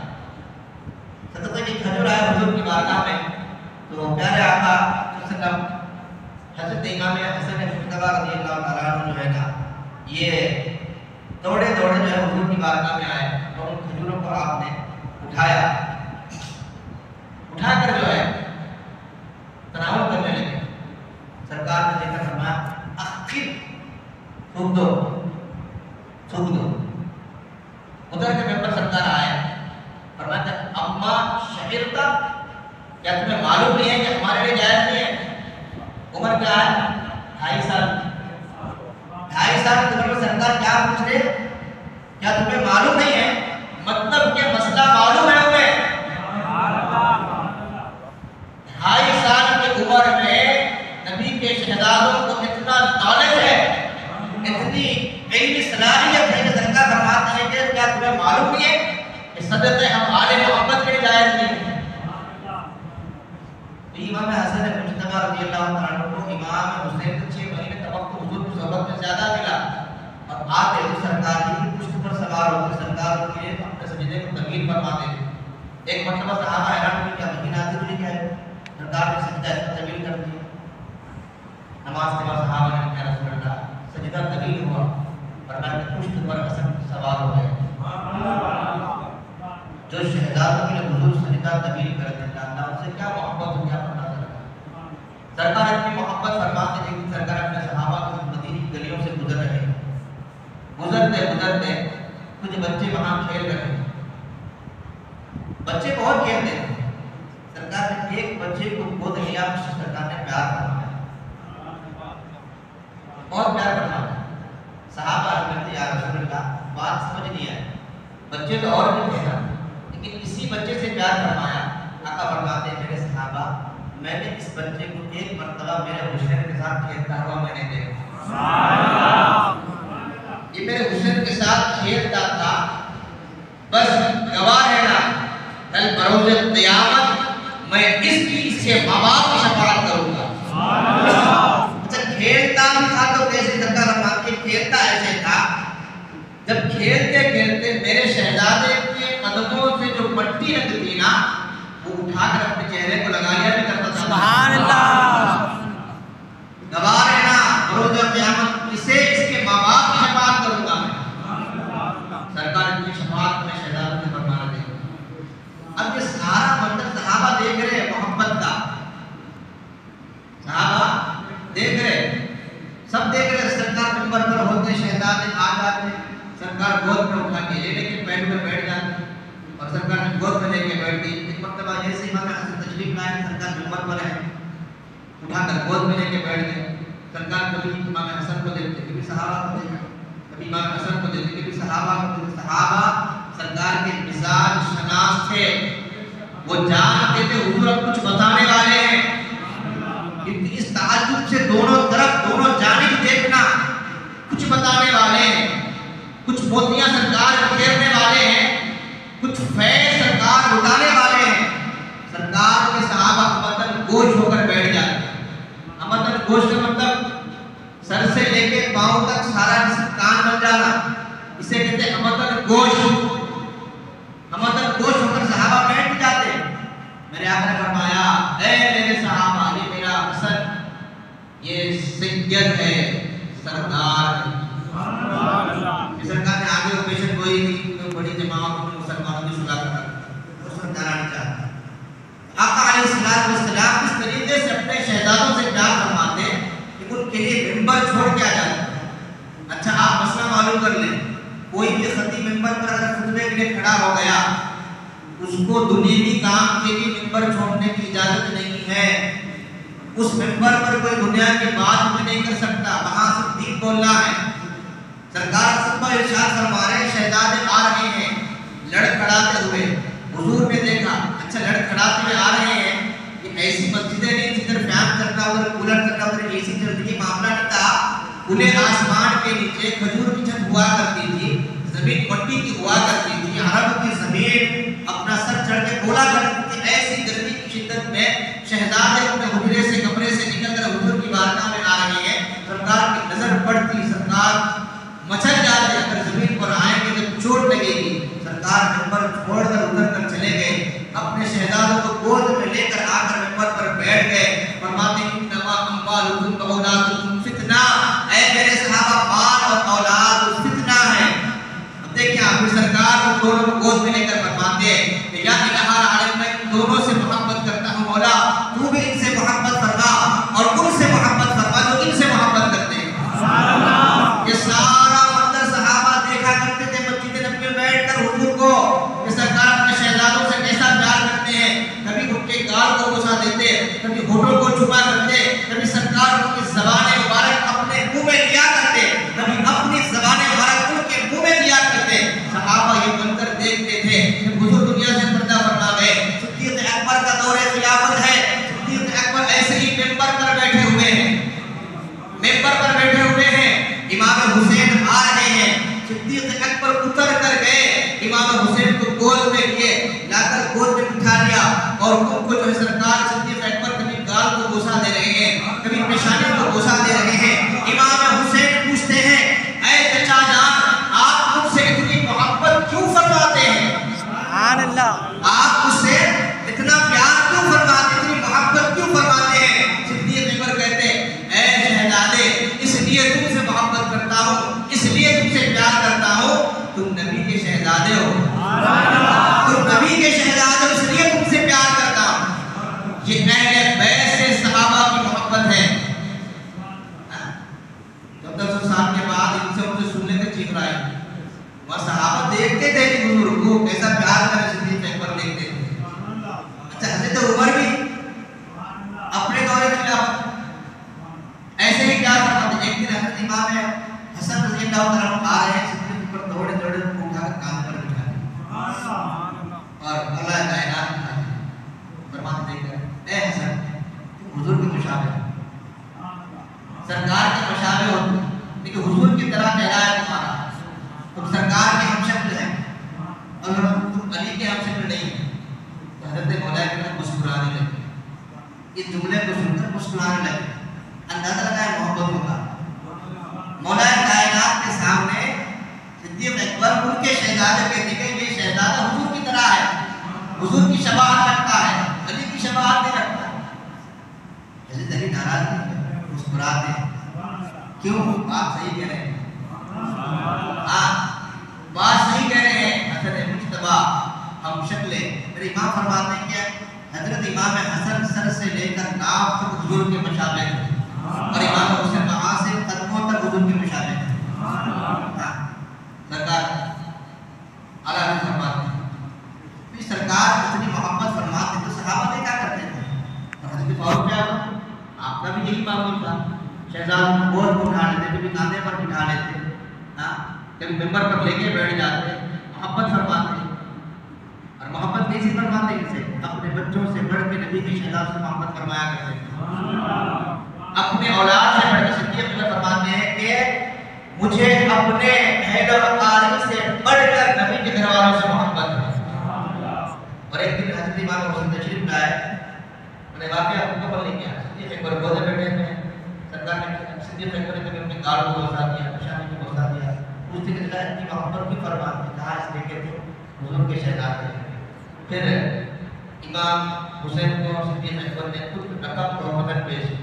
صدقے کی کھجور آئے حضور کی بارگاہ میں. تو پیارے آقا صلی اللہ علیہ وسلم حضرت امام حسن مجتبیٰ رضی اللہ تعالیٰ عنہ جو ہے نا، یہ دوڑے دوڑے جو ہے حضور کی بارگاہ میں آئے اور ان کھجوروں کو آپ نے اٹھایا، اٹھا کر جو ہے تناول کرنے لگے. سرکار نے دیکھا فرمایا اخیر تھوک دو تھوک دو. ادھر کے ممبر سرکار آئے، فرمایا کہ اما شعرتا، کیا تمہیں معلوم نہیں ہے کہ ہمارے لیے جائز نہیں ہے؟ عمر کیا ہے؟ 2.5 سال. 2.5 سال کی عمر میں سرکار کیا پوچھ رہے؟ کیا تمہیں معلوم نہیں ہے؟ مطلب کہ مسئلہ معلوم ہے انہیں. 2.5 سال کی عمر میں نبی کے شہزادوں کو اتنا نالج ہے، اتنی علمی صلاحیت ہے کہ سرکار فرماتے ہیں کہ کیا تمہیں معلوم نہیں ہے کہ صدقے ہم آل محمد کے لیے جائز نہیں ہے؟ امام حسن مجتبیٰ رضی اللہ عنہ کو امام حسین کے 6 مہینے کا وقت حضور کی صحبت میں زیادہ ملا، اور آتے ہوئے سرکار کی پشت پر سوار ہوتے سرکار کے اپنے سجدے کو طویل فرماتے. ایک مرتبہ صحابہ حیران ہوئے کہ مہینہ آتے ہوئے کیا ہے، سرکار نے سجدہ طویل کر دیا. نماز کے بعد صحابہ نے کہا رسول اللہ سجدہ طویل ہوا، فرمایا کہ پشت پر حسن سوار ہو گئے. جو شہزادوں کے لیے حضور سجدہ طویل کر دیتا اللہ ان سے کیا محبت ہو، کیا پتہ چلا. سرکار اپنی محبت فرماتے ہیں کہ سرکار اپنے صحابہ کو مدینے کی گلیوں سے گزر رہے ہیں. گزرتے گزرتے کچھ بچے وہاں کھیل رہے ہیں، بچے بہت کھیلتے ہیں. سرکار نے ایک بچے کو گود لیا، سرکار نے پیار فرمایا، بہت پیار فرمایا. صحابہ نے یا رسول اللہ بات سمجھ لیا ہے، بچے تو اور بھی کھیلا لیکن اسی بچے سے پیار فرمایا. آقا فرماتے ہیں میرے صحابہ میں نے اس بچے کو ایک مرتبہ میرے حسین کے ساتھ کھیلتا ہوا میں نے دیکھا. یہ میرے حسین کے ساتھ کھیلتا تھا، بس گواہ رہنا کل بروز قیامت میں اس کے ماں باپ کی شفاعت کروں گا. اچھا کھیلتا بھی تھا تو کیسے سرکار فرماتے ہیں کھیلتا ایسے تھا جب کھیلتے کھیلتے میرے شہزادے کے قدموں سے جو مٹی لگتی نا وہ اٹھا کر اپنے چہرے کو لگا لیا بھی کرتا تھا. سبحان اللہ. گواہ رہنا بروز قیامت اسے اس کے ماں باپ کی شفاعت کروں گا میں. سرکار کی شفاعت میں شہزادوں نے فرمانا دے. اب یہ سارا منظر صحابہ دیکھ رہے ہیں محبت کا، صحابہ دیکھ رہے، سب دیکھ رہے. سرکار منبر پر ہوتے شہزادے آ جاتے، سرکار گود میں اٹھا کے لے کے پیٹ پر بیٹھ جاتے اور سرکار نے گود میں لے کے بیٹھ دی. ایک مرتبہ جیسے امام حسن تشریف لائے سرکار منبر پر ہے، اٹھا کر گود میں لے کے بیٹھ گئے. سرکار کبھی امام حسن کو دیکھتے، کبھی صحابہ کو دیکھتے، کبھی امام حسن کو دیکھتے، کبھی صحابہ کو دیکھتے. صحابہ سرکار کے مزاج شناس تھے، وہ جانتے تھے حضور اب کچھ بتانے والے ہیں. اس تعجب سے دونوں طرف دونوں جانب دیکھنا، کچھ بتانے والے ہیں، کچھ موتیاں سرکار پھیرنے والے ہیں، کچھ فیض سرکار لٹانے والے ہیں. سرکار کے صحابہ امتن گوش ہو کر بیٹھ جاتے. امتن گوش کا مطلب سر سے لے کے پاؤں تک سارا جسم کان بن جانا، اسے کہتے ہیں امتن گوش. امتن گوش ہو کر صحابہ بیٹھ جاتے. میرے آقا نے فرمایا اے میرے صحابہ یہ میرا حسن یہ سید ہے، سردار ہے. سرکار نے آگے وہ پیشن گوئی کی بڑی جماعت میں مسلمانوں کی صلاح کرنا وہ سمجھانا نہیں چاہتا. آقا شہزادوں سے پیار فرماتے کہ ان کے لیے ممبر چھوڑ کے آ جاتے. اچھا آپ مسئلہ معلوم کر لیں, کوئی بھی خطیب ممبر پر اگر خطبے کے لیے کھڑا ہو گیا, اس کو دنیوی کام کے لیے ممبر چھوڑنے کی اجازت نہیں ہے. اس ممبر پر کوئی دنیا کی بات بھی نہیں کر سکتا, وہاں سے دین بولنا ہے. سرکار خطبہ ارشاد فرما رہے ہیں, شہزادے آ رہے ہیں لڑکھڑاتے ہوئے. حضور نے دیکھا, اچھا لڑکھڑاتے ہوئے آ رہے ہیں, یہ ایسی مسجدیں نہیں جدھر فین چلتا ادھر کولر چلتا ادھر اے سی چلتی, معاملہ نہیں تھا. کھلے آسمان کے نیچے کھجور کی چھت ہوا کرتی تھی, زمین مٹی کی ہوا کرتی تھی, عرب کی زمین اپنا سر چڑھ کے بولا کرتی تھی. ایسی گرمی کی شدت میں شہزادے اپنے حجرے سے کمرے سے نکل کر حضور کی بارگاہ میں آ رہے ہیں. سرکار کی نظر پڑتی, سرکار مچل جاتے, اگر زمین پر آئیں گے تو چوٹ لگے گی. سرکار ممبر چھوڑ کر اتر کر چلے گئے, اپنے شہزادوں کو گود میں لے کر آ کر ممبر پر بیٹھ گئے. فرماتے ہیں انما اموالکم و اولادکم فتنہ, اے میرے صحابہ مال اور اولاد فتنہ ہے. اب دیکھیں آپ سرکار ان دونوں کو گود میں لے کر فرماتے ہیں کہ یا الہ العالمین, میں ان دونوں سے محبت کرتا ہوں, مولا تو بھی ان سے محبت فرما اور ان سے محبت فرما جو ان سے محبت کرتے ہیں. یہ سارا منظر صحابہ دیکھا کرتے تھے مسجد نبوی میں بیٹھ کر حضور کو کہ سرکار اپنے شہزادوں سے کیسا پیار کرتے ہیں. کبھی ان کے گال کو بوسہ دیتے, کبھی ہونٹوں کو چھپا کرتے, کبھی سرکار ان کی زبان مبارک اپنے منہ میں لیا کرتے, کبھی اپنی زبان مبارک ان کے منہ میں لیا کرتے. صحابہ یہ منظر دیکھتے تھے کہ حضور دنیا سے پردہ فرما گئے. صدیق اکبر کا دور خلافت ہے, صدیق اکبر ایسے ہی ممبر پر بیٹھے ہوئے ہیں, ممبر پر بیٹھے ہوئے ہیں. امام حسین آ رہے ہیں, صدیق اکبر اتر کر گئے, امام حسین کو گود میں لیے, لا کر گود میں بٹھا لیا اور ان کو جو ہے سرکار صدیق اکبر کبھی گال کو بوسہ دے رہے ہیں, کبھی پیشانی کو بوسہ دے رہے ہیں. امام حسین پوچھتے ہیں, اے چچا جان, آپ مجھ سے اتنی محبت کیوں فرماتے ہیں؟ سبحان اللہ, آپ مجھ سے اتنا پیار کیوں فرماتے, اتنی محبت کیوں فرماتے ہیں؟ صدیق اکبر کہتے ہیں, اے شہزادے, اس لیے تم سے محبت کرتا ہوں, اس لیے تم سے پیار کرتا ہوں, تم نبی کے شہزادے ہو, تم نبی کے شہزادے ہو, اس لیے تم سے پیار کرتا ہوں. یہ اہل بیت سے صحابہ کی محبت ہے. 1400 سال کے بعد ان سے مجھے سننے کے چیخ رہا ہے, وہ صحابہ دیکھتے تھے کہ حضور کو کیسا پیار کرے, صدیق اکبر دیکھتے تھے. اچھا حضرت عمر بھی اپنے دور خلافت ایسے ہی پیار کرتے. ایک دن حضرت امام حسن رضی اللہ عنہ آ رہے ہیں, صدیق اکبر دوڑے دوڑے کو اٹھا کر کاندھے پر بٹھا دیا اور اللہ کائنات فرماتے دیکھ کر, اے حسن تم حضور کے مشابہ ہو, سرکار کے مشابہ ہو, لیکن حضور کی طرح چہرہ ہے تمہارا, تم سرکار کے ہم شکل ہیں اور تم علی کے ہم شکل نہیں ہیں. تو حضرت مولا کریم مسکرانے لگے, اس جملے کو سن کر مسکرانے لگے. اندازہ لگا محبت ہوگا. مولا کائنات کے سامنے صدیق اکبر ان کے شہزادے کہتے ہیں کہ یہ شہزادہ حضور کی طرح ہے, حضور کی شباہت رکھتا ہے, علی کی شباہت نہیں رکھتا. حضرت علی ناراض نہیں, مسکراتے ہیں. کیوں؟ بات صحیح کہہ رہے ہیں, ہاں بات صحیح کہہ رہے ہیں. حسن مجتبیٰ ہم شکلیں, میرے امام فرماتے ہیں کہ حضرت امام حسن سر سے لے کر ناف تک حضور کے مشابہ ہیں اور امام حسین وہاں سے قدموں تک حضور کے مشابہ ہیں. سرکار اعلیٰ حضرت فرماتے ہیں کہ سرکار اتنی محبت فرماتے تو صحابہ نے کیا کرتے تھے؟ حضرت فاروق کیا تھا, آپ کا بھی یہی معمول تھا, شہزادوں کو گود میں اٹھا لیتے, کبھی کاندھے پر بٹھا لیتے, کبھی ممبر پر لے کے بیٹھ جاتے, محبت فرماتے. اور محبت کیسی فرماتے ان سے, اپنے بچوں سے بڑھ کے نبی کے شہزاد سے محبت فرمایا کرتے ہیں, اپنے اولاد سے بڑھ کے. صدیق اکبر فرماتے ہیں کہ مجھے اپنے اہل و اقارب سے بڑھ کر نبی کے گھر والوں سے محبت ہے. اور ایک دن حضرت امام حسین تشریف لائے, انہوں نے واقعہ مکمل نہیں کیا. صدیق اکبر گودے بیٹھے ہیں, سرکار نے صدیق اکبر نے کبھی اپنے گال کو بوسہ دیا, پیشانی کو بوسہ دیا, پوچھتے کہ اتنی محبت کی فرماتے, کہا اس لیے کہ حضور کے شہزادے ہیں. پھر امام حسین کو صدیق اکبر نے کچھ رقم تحفۃ پیش کی,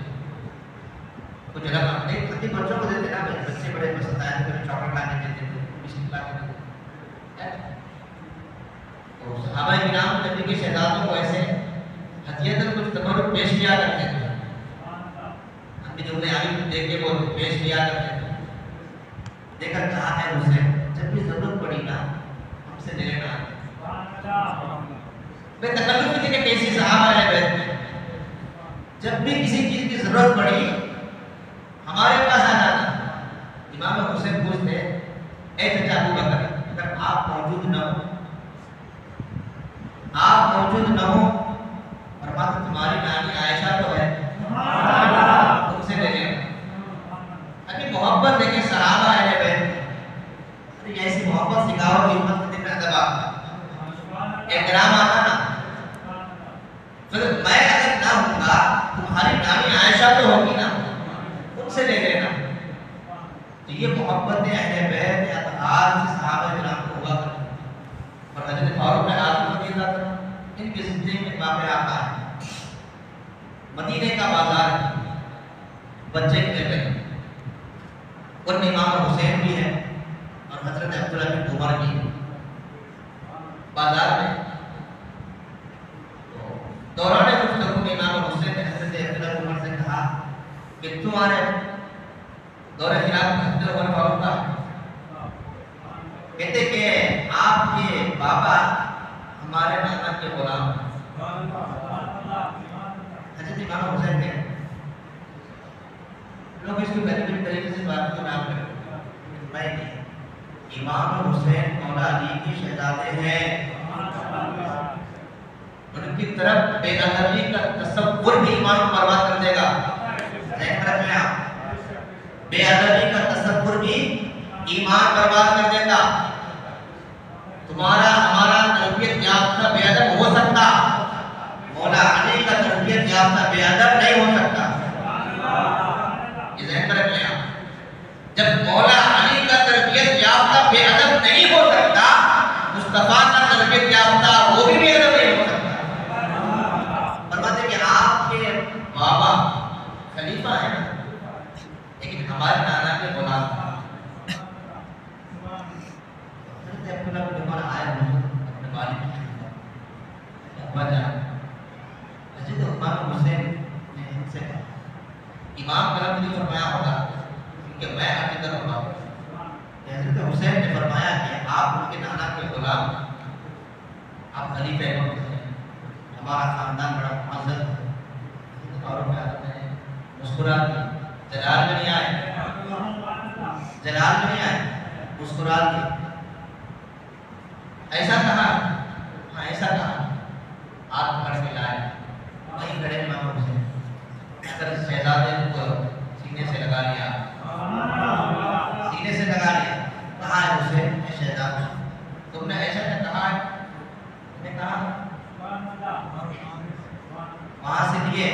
کچھ رقم نہیں, خطیب بچوں کو دیتے نا, بچے بڑے پسند آئے تھے, چاکلیٹ لانے دیتے تھے, بسکٹ لانے دیتے تھے. تو صحابہ کرام نبی کے شہزادوں کو ایسے ہدیتاً کچھ تبرک پیش کیا کرتے تھے. کبھی جو نے آگے دیکھ کے وہ پیش کیا کرتے تھے. دیکھا کہاں ہے حسین, جب بھی ضرورت پڑی نا ہم سے لے لینا. بے تکلف تھی کہ کیسی صحابہ ہے بیت میں, جب بھی کسی چیز کی ضرورت پڑی ہمارے پاس آ جانا. امام حسین پوچھتے اے چچا ابو بکر, اگر آپ موجود نہ ہو, آپ موجود نہ ہو, فرماتے تمہاری نانی عائشہ تو ہے, تم سے لے لینا. ابھی محبت دیکھیں صحابہ اہل بیت, ایسی محبت سکھاؤ کہ امت کے دل میں ادب احترام آتا نا. پھر میں اگر نہ ہوں گا تمہاری نانی عائشہ تو ہوگی نا, ان سے لے لینا. تو یہ محبت اہل بیت اعتقاد سے صحابہ کرام کو ہوا کرتی. اور حضرت فاروق اعظم رضی اللہ عنہ ان کی زندگی میں واقعہ آتا ہے. مدینے کا بازار ہے, بچے کھیل رہے ہیں, ان میں امام حسین بھی ہے اور حضرت عبداللہ بن عمر بھی ہے بازار میں. دوران گفتگو میں امام حسین نے حضرت عبداللہ بن عمر سے کہا کہ تمہارے دور خلافت حضرت عمر فاروق کا, کہتے کہ آپ کے بابا ہمارے نانا کے غلام ہیں. حضرت امام حسین نے لوگ اس کو بہترین طریقے سے بات کو نام کرتے ہیں, امام حسین مولا علی کے شہزادے ہیں, ان کی طرف بے ادبی کا تصور بھی ایمان کو برباد کر دے گا. ذہن میں رکھیں آپ, بے ادبی کا تصور بھی ایمان برباد کر دے گا. تمہارا ہمارا تربیت یافتہ بے ادب ہو سکتا, مولا علی کا تربیت یافتہ بے ادب نہیں ہو سکتا. یہ ذہن میں رکھیں آپ, جب مولا علی کا تربیت یافتہ بے ادب نہیں ہو سکتا, مصطفیٰ کا تربیت یافتہ وہ بھی بے ادب نہیں ہو سکتا. فرماتے کہ آپ کے بابا خلیفہ ہیں نا, لیکن ہمارے نانا کے غلام ہیں. حضرت عبداللہ بن عمر آئے اپنے والد کے ابا جان, حضرت امام حسین نے ان سے کہا, امام کا نام مجھے فرمایا ہوگا کہ میں عقیدت ہوگا. حضرت حسین نے فرمایا کہ آپ ان کے نانا کے غلام, آپ خلیفہ وقت ہیں, ہمارا خاندان بڑا معزز ہے. فاروق اعظم نے مسکرا دی, جلال میں نہیں آئے, جلال میں نہیں آئے, مسکرا دی. ایسا کہا, ہاں ایسا کہا, آپ گھر میں لائے, وہیں کھڑے امام حسین, اگر شہزادے کو سینے سے لگا لیا, سینے سے لگا لیا, کہاں ہے حسین اے شہزادہ, تم نے ایسا کہا ہے, نے کہا وہاں سے لیے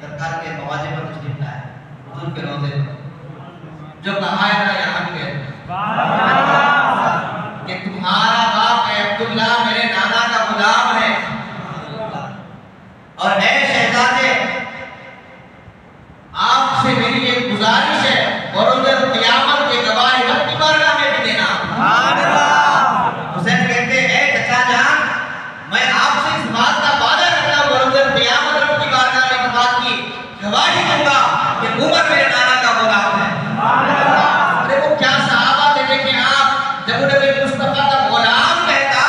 سرکار کے مواضع پر تشریف لائے, حضور کے روضے پر, جو کہا ہے نا یہاں بھی کہتے کہ تمہارا باپ عبداللہ میرے نانا کا غلام ہے, اور اے شہزادے آپ سے میری ایک گزارش ہے, بروز قیامت کے گواہ رب کی بارگاہ میں بھی دینا. حسین کہتے اے چچا جان, میں آپ سے اس بات کا وعدہ کرتا ہوں, بروز قیامت رب کی بارگاہ میں اس بات کی گواہی دوں گا کہ عمر میرے نانا کا غلام ہے. ارے وہ کیا صحابہ تھے کہ آپ جب انہیں کوئی مصطفیٰ کا غلام کہتا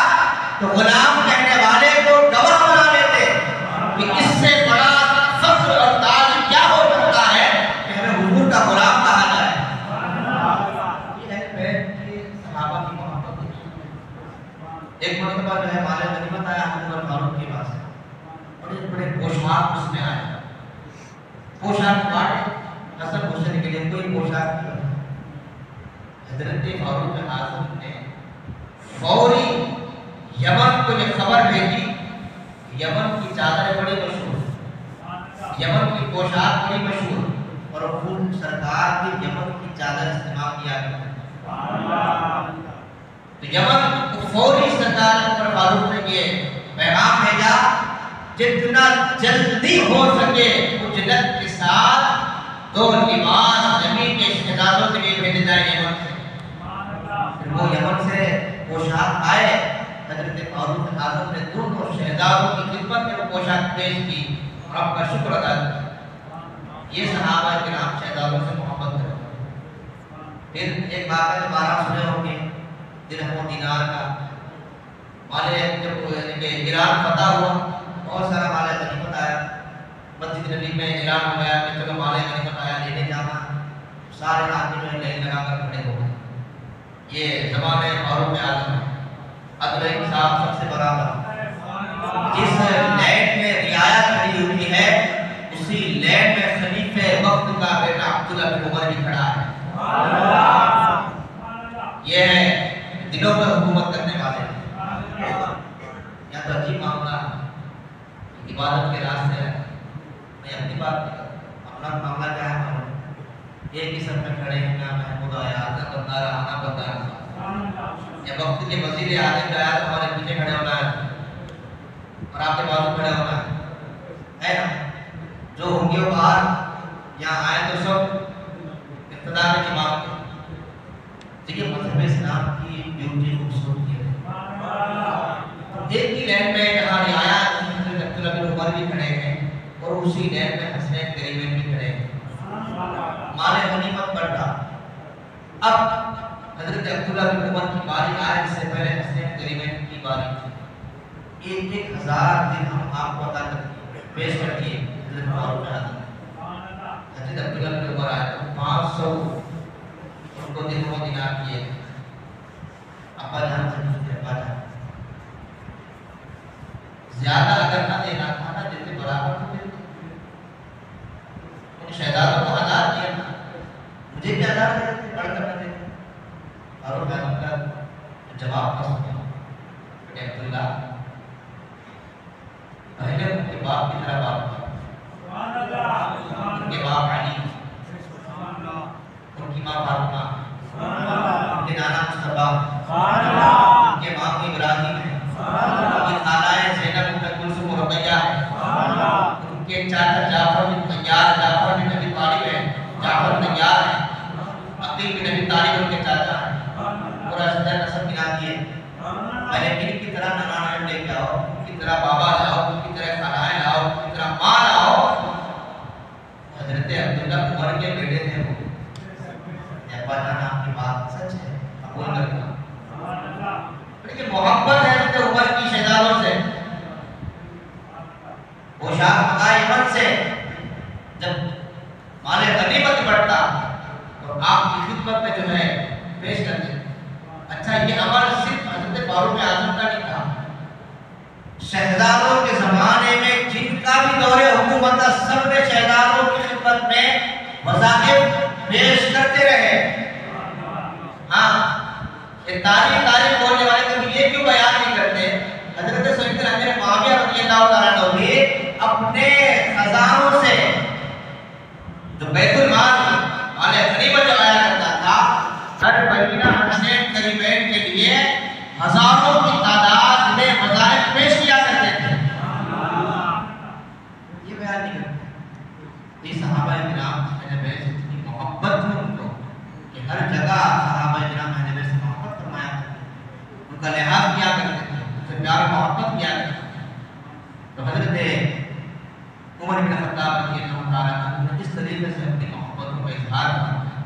تو غلام کہنے والے کو گواہ بنا لیتے کہ اس سے بڑا فخر اور تاج کیا ہو سکتا ہے کہ ہمیں حضور کا غلام کہا جائے. یہ اہل بیت کے صحابہ کی محبت ہے. ایک مرتبہ جو ہے مال غنیمت آیا عمر فاروق کے پاس, بڑے بڑے پوشاک اس میں آئے, پوشاک بانٹے حسن حسین کے لیے, کوئی پوشاک نہیں. حضرت فاروق اعظم نے فوری یمن کو یہ خبر بھیجی, یمن کی چادر بڑی مشہور, یمن کی پوشاک بڑی مشہور, اور خود سرکار کی یمن کی چادر استعمال کیا گیا. تو یمن کو فوری سرکار عمر فاروق نے یہ پیغام بھیجا, جتنا جلدی ہو سکے اجلت کے ساتھ 2 لباس زمین کے شہزادوں کے لیے بھیجے جائیں یمن سے. وہ یمن سے پوشاک آئے, حضرت فاروق اعظم نے دونوں شہزادوں کی خدمت میں وہ پوشاک پیش کی اور آپ کا شکر ادا کیا. یہ صحابہ کرام شہزادوں سے محبت کرتے ہیں۔ پھر ایک واقعہ دوبارہ سنے ہوں گے درہم و دینار کا، مال جب ایران فتح ہوا بہت سارا مال غنیمت آیا، مسجد نبی میں اعلان ہو گیا کہ چلو مال غنیمت آیا لینے جانا، سارے آدمی جو ہے لائن لگا کر کھڑے ہو گئے۔ یہ زمانے فاروق اعظم ہے، عدل انصاف سب سے برابر، جس لینڈ میں رعایا کھڑی ہوئی ہے اسی لینڈ میں خلیفہ وقت کا بیٹا عبداللہ بن عمر بھی کھڑا ہے۔ یہ ہے دلوں پر حکومت کرنے والے۔ یا تو عجیب معاملہ عبادت کے راستے ہے، میں اپنی بات نہیں کرتا، اپنا معاملہ کیا ہے؟ ایک ہی سب میں کھڑے ہیں، نا محمود آیا، نا بندہ رہا، نا بندہ رہا۔ یا وقت کے وزیر اعظم آیا تو ہمارے پیچھے کھڑے ہونا ہے اور آپ کے بازو کھڑے ہونا ہے نا؟ جو ہوں گے وہ باہر یہاں آئے تو سب اقتدار میں امام کے۔ دیکھیے مذہب اسلام کی بیوٹی خوبصورتی ہے۔ ایک ہی لینڈ میں جہاں رعایا حضرت عبداللہ بن عمر بھی کھڑے ہیں اور اسی لینڈ میں حسنین کریمین بھی کھڑے ہیں، مال غنیمت بڑھا۔ اب حضرت عبداللہ بن عمر کی باری آئے، اس سے پہلے حسنین کریمین کی باری تھی۔ 1,000 درہم آپ کو عطا پیش کر دیے حضرت فاروق اعظم۔ حضرت عبداللہ بن عمر آئے تو 500 ان کو درہم و دینار کیے۔ ابا جان سے پوچھتے، ابا جان زیادہ اگر نہ دینا تھا نہ دیتے برابر تو دیتے، ان شہزادوں کو 1000 دیا نا، مجھے بھی 1000 دے دیتے، بڑھ کر نہ دیتے۔ فاروق اعظم کا جواب کا سنیا، بیٹے عبداللہ پہلے ان کے باپ کی طرح بات کیا، ان کے باپ علی، ان کی ماں فاطمہ، ان کے نانا مصطفیٰ، ان کے ماموں ابراہیم ہے، ان کی خالائیں زینب ام کلثوم و رقیہ ہے، ان کے چاچا جعفر بن طیار، جعفر بن ابی طالب ہے، جعفر طیار ہے، عقیل بن ابی طالب ان کے چاچا ہے، پورا شجر نسب گنا دیے۔ پہلے ان کی طرح ننان لے کے آؤ، ان کی طرح بابا لاؤ، ان کی طرح خالائیں لاؤ، ان کی طرح ماں لاؤ۔ حضرت عبداللہ عمر کے بیٹے تھے وہ۔ ابا جان آپ کی بات سچ ہے، قبول کرتا ہوں۔ لیکن محبت ہے حضرت عمر کی شہزادوں سے، وہ شاہ مقائی من سے جب مال غنیمت بڑھتا تو آپ کی خدمت میں جو ہے پیش کرتے۔ اچھا یہ عمل صرف حضرت فاروق اعظم کا نہیں تھا، شہزادوں کے زمانے میں جن کا بھی دور حکومت تھا سب نے شہزادوں کی خدمت میں وظائف پیش کرتے رہے۔ ہاں یہ تاریخ بولنے والے کبھی یہ کیوں بیان نہیں کرتے؟ حضرت سیدنا امیر معاویہ رضی اللہ تعالیٰ عنہ بھی اپنے خزانوں سے جو بیت المال مال غنیمت جو آیا کرتا تھا، ہر مہینہ حسنین کریمین کے لیے ہزاروں کی تعداد میں وظائف پیش کیا کرتے تھے۔ یہ بیان نہیں کرتے۔ یہ صحابہ کرام سے اتنی محبت ہے ان کو کہ ہر جگہ صحابہ کرام نے سے محبت فرمایا کرتے تھے، ان کا لحاظ کیا کرتے تھے، ان سے پیار محبت کیا کرتے تھے۔ تو حضرت عمر بن خطاب رضی اللہ تعالیٰ عنہ نے اس طریقے سے اپنی محبتوں کا اظہار کیا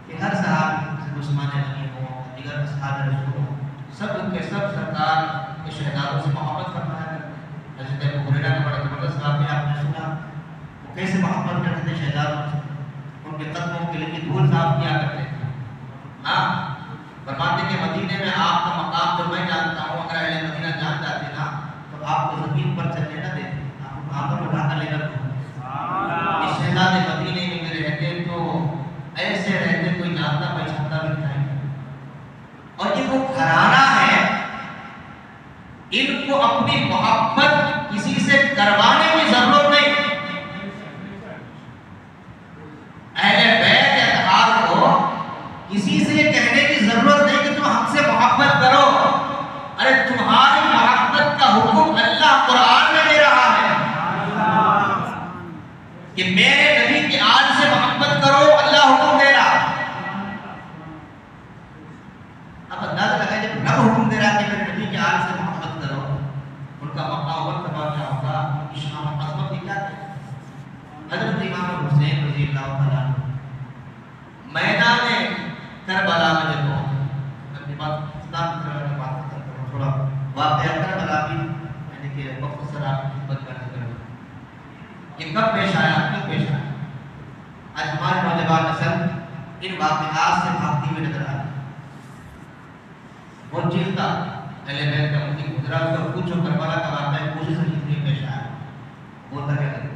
کہ ہر صحابی عثمان غنی ہو، دیگر اصحاب رسول ہو، سب ان کے سب سرکار کے شہزادوں سے محبت فرمایا کرتے۔ حضرت ابو ہریرہ کا بڑا زبردست واقعہ آپ نے سنا، وہ کیسے محبت کرتے تھے شہزادوں سے، ان کے قدموں کے لیے دھول صاف کیا کرتے تھے۔ ہاں فرماتے کہ مدینے میں آپ کا مقام جو میں جانتا ہوں، اگر اہل مدینہ جان جاتے نا تو آپ کو زمین پر چلنے نہ دیتے، آپ کو کہاں پر اٹھا کر لے کر اس شہزاد مدینے میں رہتے تو ایسے رہتے کوئی جانتا پہچانتا بھی نہیں۔ اور یہ وہ گھرانہ ہے، ان کو اپنی محبت کسی سے کروانے کی ضرورت نہیں۔ اہل بیت اطہار کو کسی سے کہنے کی ضرورت نہیں کہ تم ہم سے محبت کرو، ارے تمہاری محبت کا حکم اللہ قرآن میں دے رہا ہے کہ میرے نبی کی آل سے محبت کرو، اللہ حکم دے رہا۔ اب اندازہ لگائیں جب رب حکم دے رہا کہ میرے نبی کی آل سے محبت کرو، ان کا مقام و مرتبہ کیا ہوگا، ان کی شان و عظمت کیا ہے۔ حضرت امام حسین رضی اللہ تعالیٰ میدان کربلا میں جب پہنچے، اپنی بات اسلام کی بات کرتا ہوں، تھوڑا واقعہ کربلا بھی یعنی کہ مختصر آپ کی خدمت بیان کروں. یہ کب پیش آیا، کیوں پیش آیا؟ آج ہمارے نوجوان نسل ان واقعات سے بھاگتی ہوئی نظر آ رہی ہے. وہ چیز تھا اہل بیت کا مجھے گزرا، اس کو پوچھو کربلا کا واقعہ ہے، پوچھے سے کتنی پیش آیا، بولتا کیا کرے.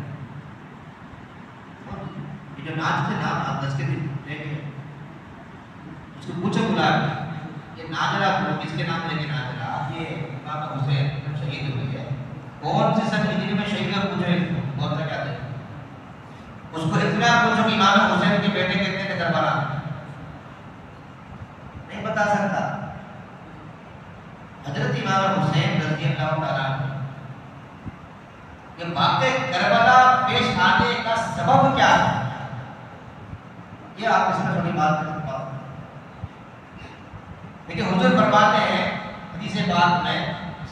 یہ جو ناچ تھے نا آپ 10 کے دن دیکھیں، اس کو پوچھو بلا یہ ناظرہ کو کس کے نام لے کے ناظرہ، یہ امام حسین جب شہید ہوئی ہے کون سی سن ہجری میں شہید ہے، پوچھو اس کو بولتا کیا دے. اس کو اتنا پوچھو کہ امام حسین کے بیٹے کتنے تھے کربلا، نہیں بتا سکتا. حضرت امام حسین رضی اللہ تعالیٰ کہ واقع کربلا پیش آنے کا سبب کیا ہے، یہ آپ اس میں تھوڑی بات کریں. لیکن حضور فرماتے ہیں حدیث پاک میں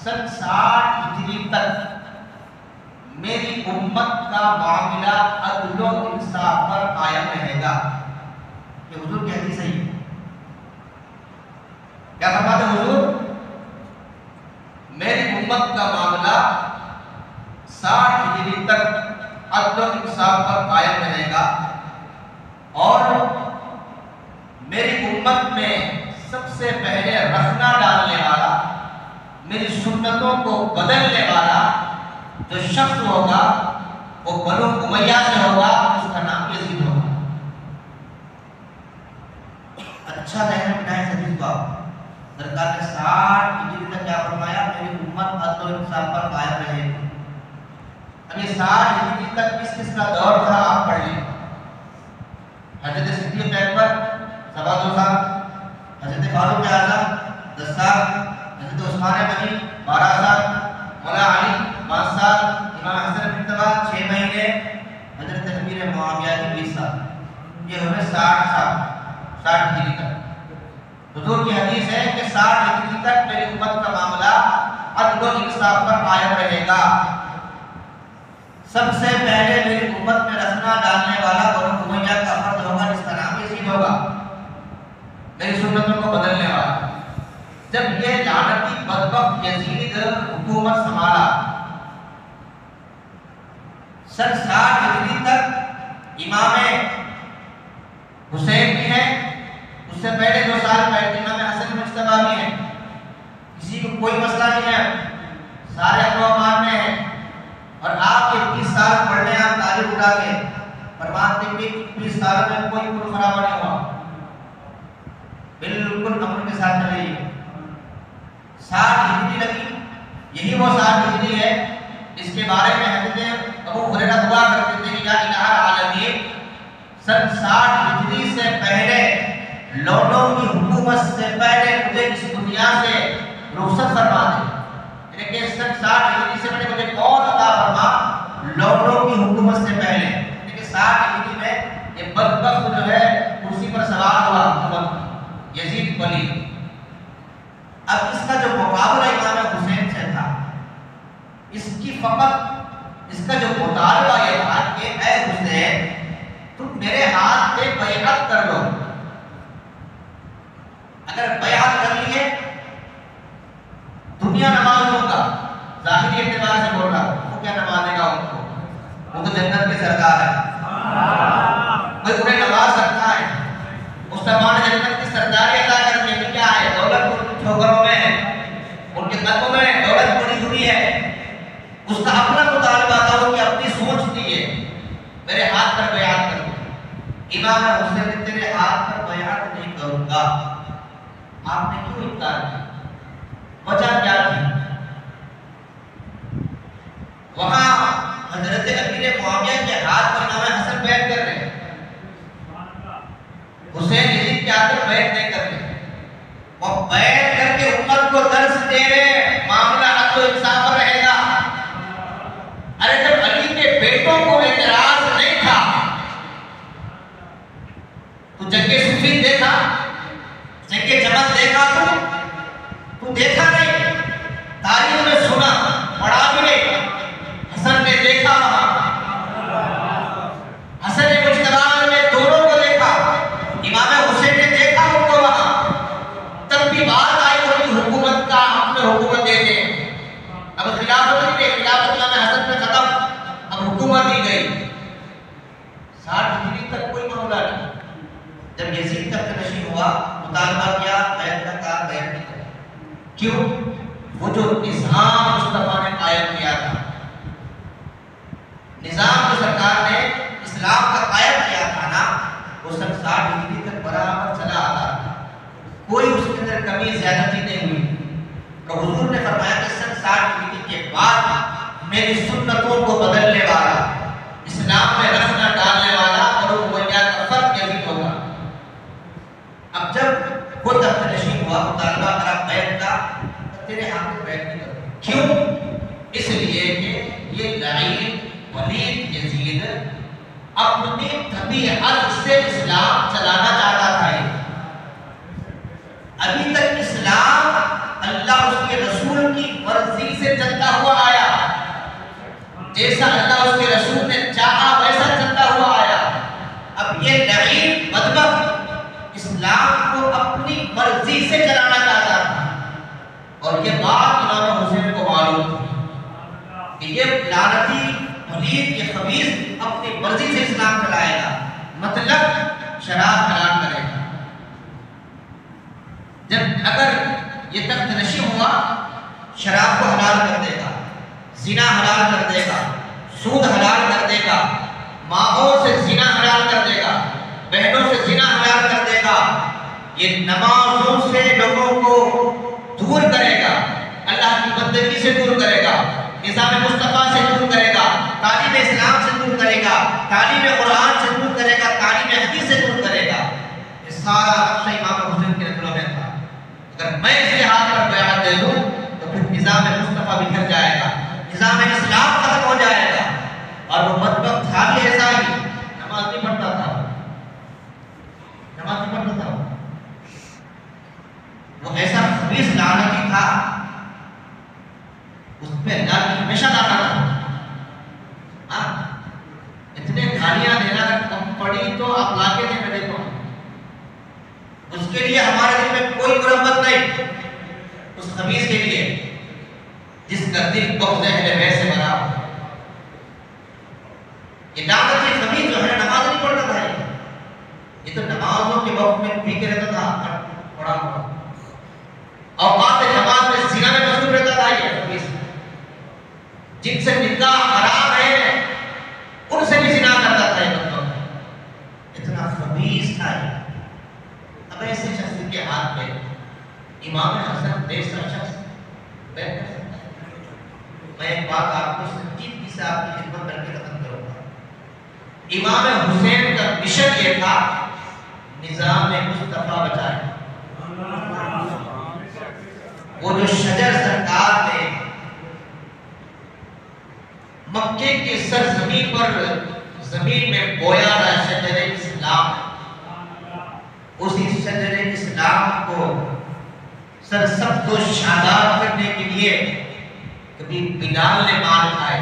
سن 60 ہجری تک میری امت کا معاملہ عدل و انصاف پر قائم رہے گا. یہ حضور کی حدیث ہے. کیا فرماتے ہیں حضور؟ میری امت کا معاملہ 60 ہجری تک عدل و انصاف پر قائم رہے گا اور میری امت میں سب سے پہلے رخنا ڈالنے والا، میری سنتوں کو بدلنے والا جو شخص ہوگا وہ بنو امیہ سے ہوگا، اس کا نام یزید ہوگا. اچھا ذہن میں بٹھائیں حدیث کو. سرکار نے 60 ہجری تک کیا فرمایا؟ میری امت عدل و انصاف پر قائم رہے گی. اب یہ 60 ہجری تک کس کس کا دور تھا آپ پڑھ لیں. حضرت صدیق اکبر 2.25 سال، حضرت فاروق اعظم 10 سال، حضرت عثمان غنی 12 سال، مولا علی 5 سال، امام حسن بن تبا 6 مہینے، حضرت امیر معاویہ کی 20 سال. یہ ہوئے 60 سال، 60 ہجری تک. حضور کی حدیث ہے کہ 60 ہجری تک میری امت کا معاملہ عدل و انصاف پر قائم رہے گا. سب سے پہلے میری امت میں رخنا ڈالنے والا بنو امیہ کا فرد ہوگا جس کا نام یزید ہوگا، میری سنتوں کو بدلنے والا. جب یہ لعنتی بدبخت یزید حکومت سنبھالا سن 60 ہجری تک، امام حسین بھی ہیں، اس سے پہلے 2 سال پہلے امام حسن مجتبی بھی ہیں. کسی کو کوئی مسئلہ نہیں ہے، سارے اقوام میں ہیں. اور آپ کے 20 سال پڑھنے آپ تعلیم اٹھا کے فرماتے ہیں کہ 20 سالوں میں کوئی خون خرابہ نہیں ہوا، بالکل امن کے ساتھ چلیے. 60 ہجری لگی، یہی وہ 60 ہجری ہے اس کے بارے میں حضرت ابو ہریرہ دعا کرتے تھے کہ یا الہ العالمین سن 60 ہجری سے پہلے، لوگوں کی حکومت سے پہلے مجھے اس دنیا سے رخصت فرما دے. یعنی کہ سن 60 ہجری سے پہلے مجھے موت عطا فرما، لوگوں کی حکومت سے پہلے. یعنی کہ 60 ہجری میں یہ بدبخت جو ہے کرسی پر سوار ہوا حکومت یزید ولی. اب اس کا جو مقابلہ امام حسین سے تھا، اس کی فقط اس کا جو مطالبہ یہ تھا کہ اے حسین تم میرے ہاتھ پہ بیعت کر لو. اگر بیعت کر لیے دنیا نواز دوں گا، ظاہری اعتبار سے بول رہا ہوں، وہ کیا نوازے گا ان کو؟ وہ تو جنت کے سردار ہے، کوئی انہیں نواز سکتا ہے. مسلمان جنت کی سرداری عطا کرنے کی کیا ہے؟ دولت ٹھوکروں میں ہے، ان کے قدموں میں دولت پڑی ہوئی ہے. اس کا اپنا مطالبہ تھا، وہ کہ اپنی سوچ دیے میرے ہاتھ پر بیعت کر دو. امام حسین نے تیرے ہاتھ پر بیعت نہیں کروں گا. آپ نے کیوں انکار کیا؟ وجہ کیا تھی؟ وہاں حضرت امیر معاویہ کے ہاتھ پر امام حسن بیعت کر رہے، حسین یزید کے ہاتھ پر بیعت نہیں کر رہے. وہ بیعت کر کے امت کو درس دے رہے معاملہ عدل و انصاف پر رہے گا. ارے جب علی کے بیٹوں کو اعتراض نہیں تھا تو جنگ صفین دیکھا، جنگ جمل دیکھا، تو دیکھا نہیں، تاریخ میں سنا، پڑھا بھی نہیں. حسن نے دیکھا وہاں یزید تخت نشین ہوا مطالبہ کیا بیعت کا، کہا بیعت نہیں کرے. کیوں؟ وہ جو نظام مصطفیٰ نے قائم کیا تھا، نظام جو سرکار نے اسلام کا قائم کیا تھا نا، وہ سن 60 ہجری تک برابر چلا آتا تھا، کوئی اس کے اندر کمی زیادتی نہیں ہوئی. تو حضور نے فرمایا کہ سن 60 ہجری کے بعد میری سنتوں کو بدلنے والا، اسلام میں رخ نہ ڈالنے والا اور امیہ کا فرق یزید ہوگا. اب جب وہ تخت نشین ہوا مطالبہ کرا بیعت کا، تیرے ہاتھ میں بیعت نہیں کرو. کیوں؟ اس لیے کہ یہ لعین ولید یزید اپنی طبیعت سے اسلام چلانا چاہتا تھا. ابھی تک اسلام اللہ اس کے رسول کی مرضی سے چلتا ہوا آیا، جیسا اللہ اس کے رسول نے چاہا ویسا چلتا ہوا آیا. اب یہ لعین بدبخت اسلام کو اپنی مرضی سے چلانا چاہتا تھا، اور یہ بات امام حسین کو معلوم تھی کہ یہ لعنتی ولید یہ خبیث اپنی مرضی سے اسلام چلائے گا، مطلب شراب حلال کرے گا. جب اگر یہ تخت نشین ہوا، شراب کو حلال کر دے گا، زنا حلال کر دے گا، سود حلال کر دے گا، ماؤں سے زنا حلال کر دے گا، بہنوں سے زنا حلال کر دے گا، یہ نمازوں سے لوگوں کو دور کرے گا، اللہ کی بندگی سے دور کرے گا، نظام مصطفیٰ سے دور کرے گا، تعلیم اسلام سے دور کرے گا، تعلیم قرآن سے دور کرے گا، تعلیم حدیث سے دور کرے گا. یہ سارا نقشہ امام حسین کے دلوں میں تھا. اگر میں اس کے ہاتھ پر بیعت دے دوں تو پھر نظام مصطفیٰ بکھر جائے گا، نظام اسلام ختم ہو جائے گا. اور وہ بدبخت تھا بھی ایسا ہی، نماز نہیں پڑھتا تھا، نماز نہیں پڑھتا تھا. وہ ایسا خبیث لعنتی تھا، اس پہ اللہ کی ہمیشہ لعنت تھا. اتنے گالیاں دینا کم پڑی تو آپ لا کے دیں میں دیتا ہوں. اس کے لیے ہمارے دل میں کوئی مرمت نہیں، اس خبیث کے لیے جس کا دل بغض اہل بیت سے بنا ہو. یہ لعنتی خبیث جو ہے نماز نہیں پڑھتا تھا، یہ تو نمازوں کے وقت میں پی کے رہتا تھا، پڑھا ہوا اوقات نماز میں زنا میں مشغول رہتا تھا. یہ خبیث جن سے نکاح حرام ہے ان سے بھی زنا کرتا تھا. یہ بندہ اتنا خبیث تھا. اب ایسے شخص کے ہاتھ میں امام حسن جیسا شخص بیٹھ کر سکتا ہے. میں ایک بات آپ کو سنجیدگی سے آپ کی خدمت کر کے ختم کروں گا. امام حسین کا مشن یہ تھا نظام مصطفیٰ بچائے. وہ جو شجر سرکار نے مکے کی سرزمین پر زمین میں بویا تھا، شجر اسلام، اسی شجر اسلام کو سرسبز و شاداب کرنے کے لیے کبھی بلال نے مار کھائے،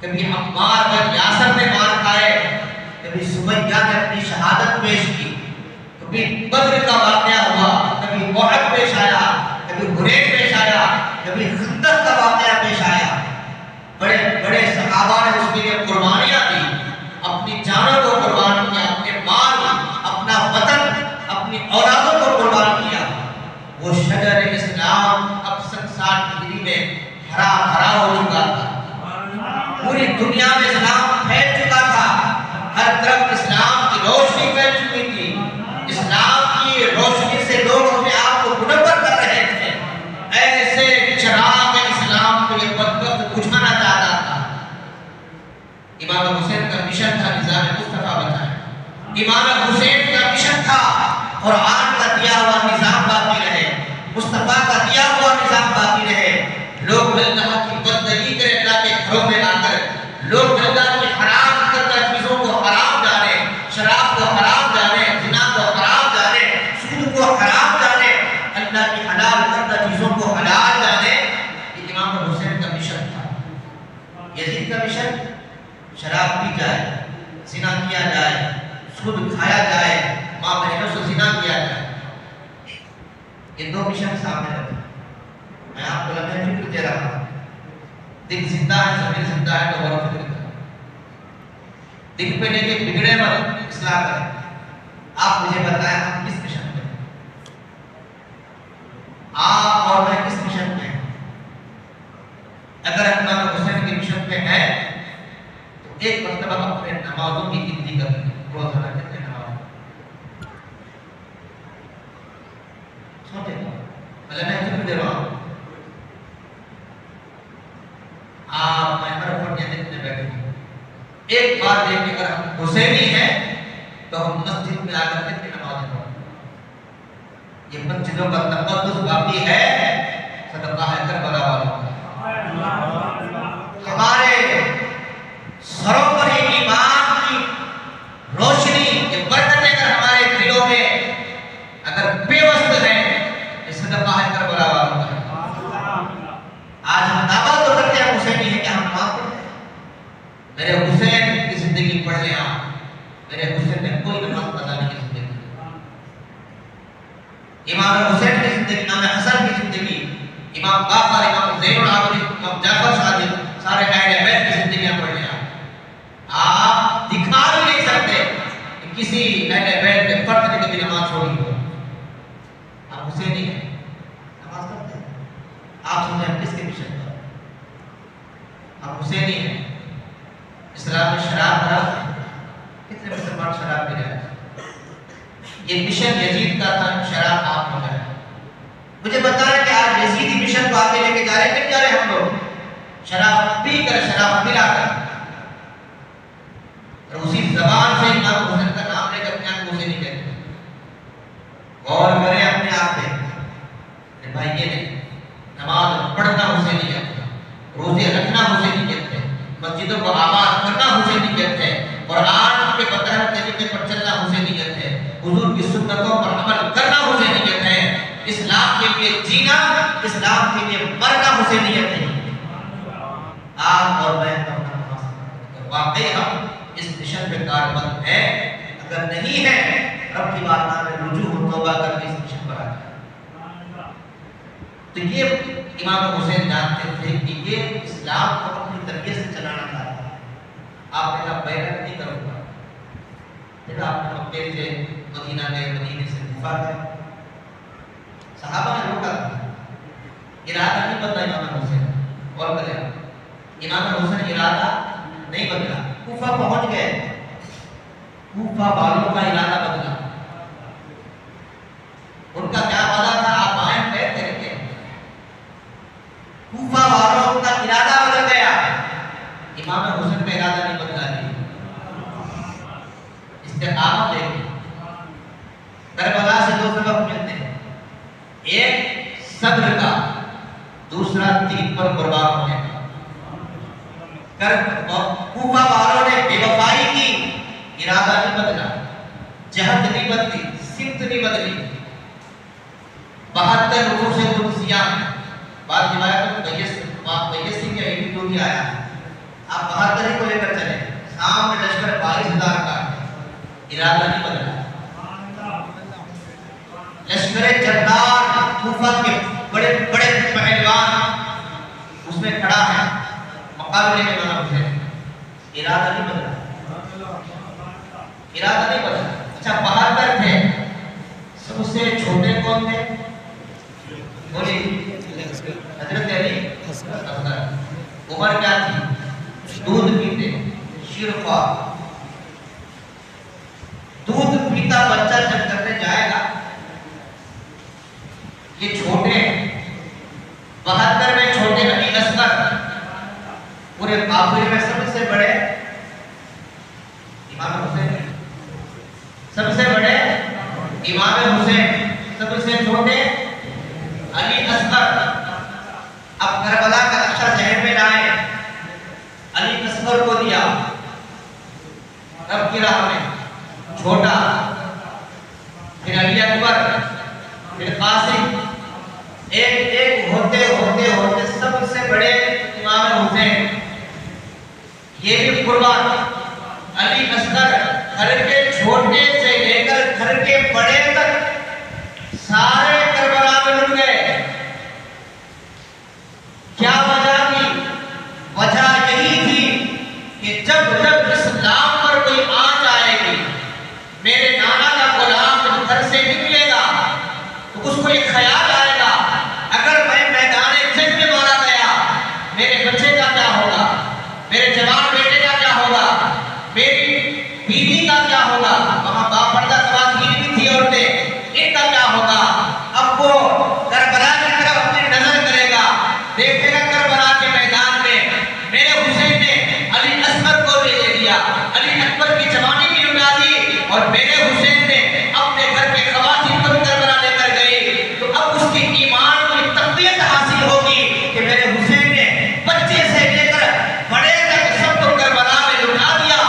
کبھی عمار بن یاسر نے مار کھائے، کبھی سمیہ نے اپنی شہادت پیش کی، کبھی بدر کا واقعہ ہوا، کبھی احد پیش آیا، کبھی حنین پیش آیا، کبھی خندق کا واقعہ پیش آیا. بڑے بڑے صحابہ نے اس کے لیے قربانیاں دی، اپنی جانوں کو قربان کیا، اپنے مال، اپنا وطن، اپنی اولادوں کو قربان کیا. وہ شجر اسلام اب 60 ہجری میں ہرا بھرا ہو چکا تھا. پوری دنیا میں اسلام پھیل چکا تھا، ہر طرف اسلام کی روشنی پھیل چکی تھی. اسلام کی روشنی سے لوگ اپنے آپ کو منور کر رہے تھے. ایسے چراغ اسلام کو یہ بدبخت بجھانا چاہتا تھا. امام حسین کا مشن تھا نظام مصطفیٰ بچائے. امام حسین کا مشن تھا قرآن کا دیا ہوا نظام باقی رہے، مصطفیٰ کا دیا ہوا نظام باقی رہے. لوگ اللہ کی بندگی کریں اللہ کے گھروں میں لا کر، لوگ اللہ کی حرام کردہ چیزوں کو حرام جانے، شراب کو حرام جانے، زنا کو حرام جانے، سود کو حرام جانے، اللہ کی حلال کردہ چیزوں کو حلال جانے. یہ امام حسین کا مشن تھا. یزید کا مشن شراب پی جائے، زنا کیا جائے، سود کھایا جائے، ماں بہنوں سے زنا کیا جائے. یہ دو مشن سامنے رکھے. میں آپ کو لمحہ فکر دے رہا ہوں. دل زندہ ہے، زمین زندہ ہے تو غور فکر کریں. دل پہ لے کے بگڑے مت، اصلاح کریں. آپ مجھے بتائیں ہم کس مشن پہ ہیں؟ آپ اور میں کس مشن پہ ہیں؟ اگر امام حسین کے مشن پہ ہیں تو ایک مرتبہ اپنے نمازوں کی گنتی کر لیں. روزانہ کتنے نماز سوچے گا؟ اللہ میں چکر دے رہا ہوں. آپ میں ہر فرد یہ دیکھنے بیٹھے ہیں. ایک بار دیکھ کے اگر ہم حسینی ہیں تو ہم مسجد میں آ کر کتنی نمازیں پڑھیں. یہ مسجدوں کا تقدس باقی ہے. صدقہ ہے کربلا والوں کا. ہمارے سروں پر ایمان کی روشنی یہ برکتیں اگر ہمارے دلوں میں اگر بے وسط ہیں یہ صدقہ ہے کربلا والوں کا. آج ہم دعویٰ تو کرتے ہیں حسینی ہے کہ ہم نماز پڑھتے ہیں. میرے حسین کی زندگی پڑھ لیں آپ. میرے حسین نے کوئی نماز قضا نہیں کی زندگی. امام حسین کی زندگی، امام حسن کی زندگی، امام باقر، امام زین العابدین، امام جعفر صادق، سارے اہل بیت کی زندگیاں پڑھ لیں آپ دکھا بھی نہیں سکتے کہ کسی اہل بیت کے فرد نے کبھی نماز چھوڑی ہو. آپ حسینی ہیں، نماز پڑھتے ہیں. آپ سمجھیں ہم کس کے مشن پر؟ ہم حسینی ہیں. اسلام میں شراب حرام ہے. کتنے مسلمان شراب پی رہے ہیں؟ یہ مشن یزید کا تھا، شراب آپ ہو جائے. مجھے بتا رہے کہ آج یزیدی مشن کو آگے لے کے جا رہے ہیں. کیا رہے ہم لوگ؟ شراب پی کر، شراب پلا کر، اور اسی زبان سے امام حسین کا نام لے کر اپنے آپ کو حسینی کہتے ہیں. غور کریں اپنے آپ پہ کہ بھائی یہ نہیں. نماز پڑھنا حسینی کہتے ہیں، روزے رکھنا حسینی کہتے ہیں، مسجدوں کو آباد کرنا حسینی کہتے ہیں، اور آج کے بطرح طریقے پر چلنا حسینی کہتے ہیں، حضور کی سنتوں پر عمل کرنا حسینی کہتے ہیں، اسلام کے لیے جینا، اسلام کے لیے مرنا حسینی کہتے ہیں. آپ اور میں واقعی ہم اس مشن پہ کاربند ہیں. اگر نہیں ہے رب کی بارگاہ میں رجوع ہو، توبہ کر کے اس مشن پر آ جائیں. تو یہ امام حسین جانتے تھے کہ یہ اسلام کو اپنی طریقے سے چلانا چاہتا ہے. آپ نے کہا بیعت نہیں کروں گا. پھر آپ نے مکے سے مدینہ گئے، مدینے سے کوفہ گئے. صحابہ نے روکا تھا. ارادہ نہیں بدلا امام حسین. اور کرے امام حسین ارادہ نہیں بدلا. کوفہ پہنچ گئے، کوفہ والوں کا ارادہ بدلا. ان کا کیا وعدہ تھا؟ آپ آئیں بیعت کریں گے. کوفہ والوں کا ارادہ بدل گیا. امام حسین کا ارادہ نہیں بدلا. استقامت لے کے کربلا سے دو سبق ملتے ہیں. ایک صبر کا، دوسرا دین پر قربان ہونے کا. کوفہ والوں نے بے وفائی کی، ارادہ نہیں بدلا، جہد نہیں بدلی، سمت نہیں بدلی. 72 روزوں سے تم سیام ہیں. بعض روایتوں میں بیسی کا ایک جو بھی آیا ہے. آپ 72 کو لے کر چلیں. سامنے لشکر 22,000 کا ہے. ارادہ نہیں بدلا. لشکر جردار کوفہ کے بڑے بڑے پہلوان اس میں کھڑا ہے مقابلے میں امام حسین. ارادہ نہیں بدلا. ارادہ نہیں بدلا. اچھا 72 تھے، سب سے چھوٹے کون تھے؟ بولی حضرت علی اصغر. عمر کیا تھی؟ دودھ پیتے، شرفا. دودھ پیتا بچہ جب کرنے جائے گا، یہ چھوٹے ہیں. 72 میں چھوٹے علی اصغر، پورے قافلے میں سب سے بڑے امام حسین، سب سے بڑے امام حسین، سب سے چھوٹے علی اصغر. اب کربلا کا نقشہ ذہن میں لائے. علی اصغر کو دیا رب کی راہ میں، چھوٹا، پھر علی اکبر، پھر قاسم. ایک ایک ہوتے ہوتے ہوتے سب سے بڑے امام حسین. یہ بھی قربان. علی اصغر گھر کے چھوٹے سے لے کر گھر کے بڑے تک سارے کربلا میں لٹ گئے. کیا وجہ تھی؟ وجہ یہی تھی کہ جب جب اسلام پر کوئی آنچ آئے گی، میرے نانا کا غلام اور میرے حسین نے اپنے گھر کے خواتین کو بھی کربلا لے کر گئے، تو اب اس کے ایمان کو ایک تقویت حاصل ہوگی کہ میرے حسین نے بچے سے لے کر بڑے تک سب کو کربلا میں لٹا دیا۔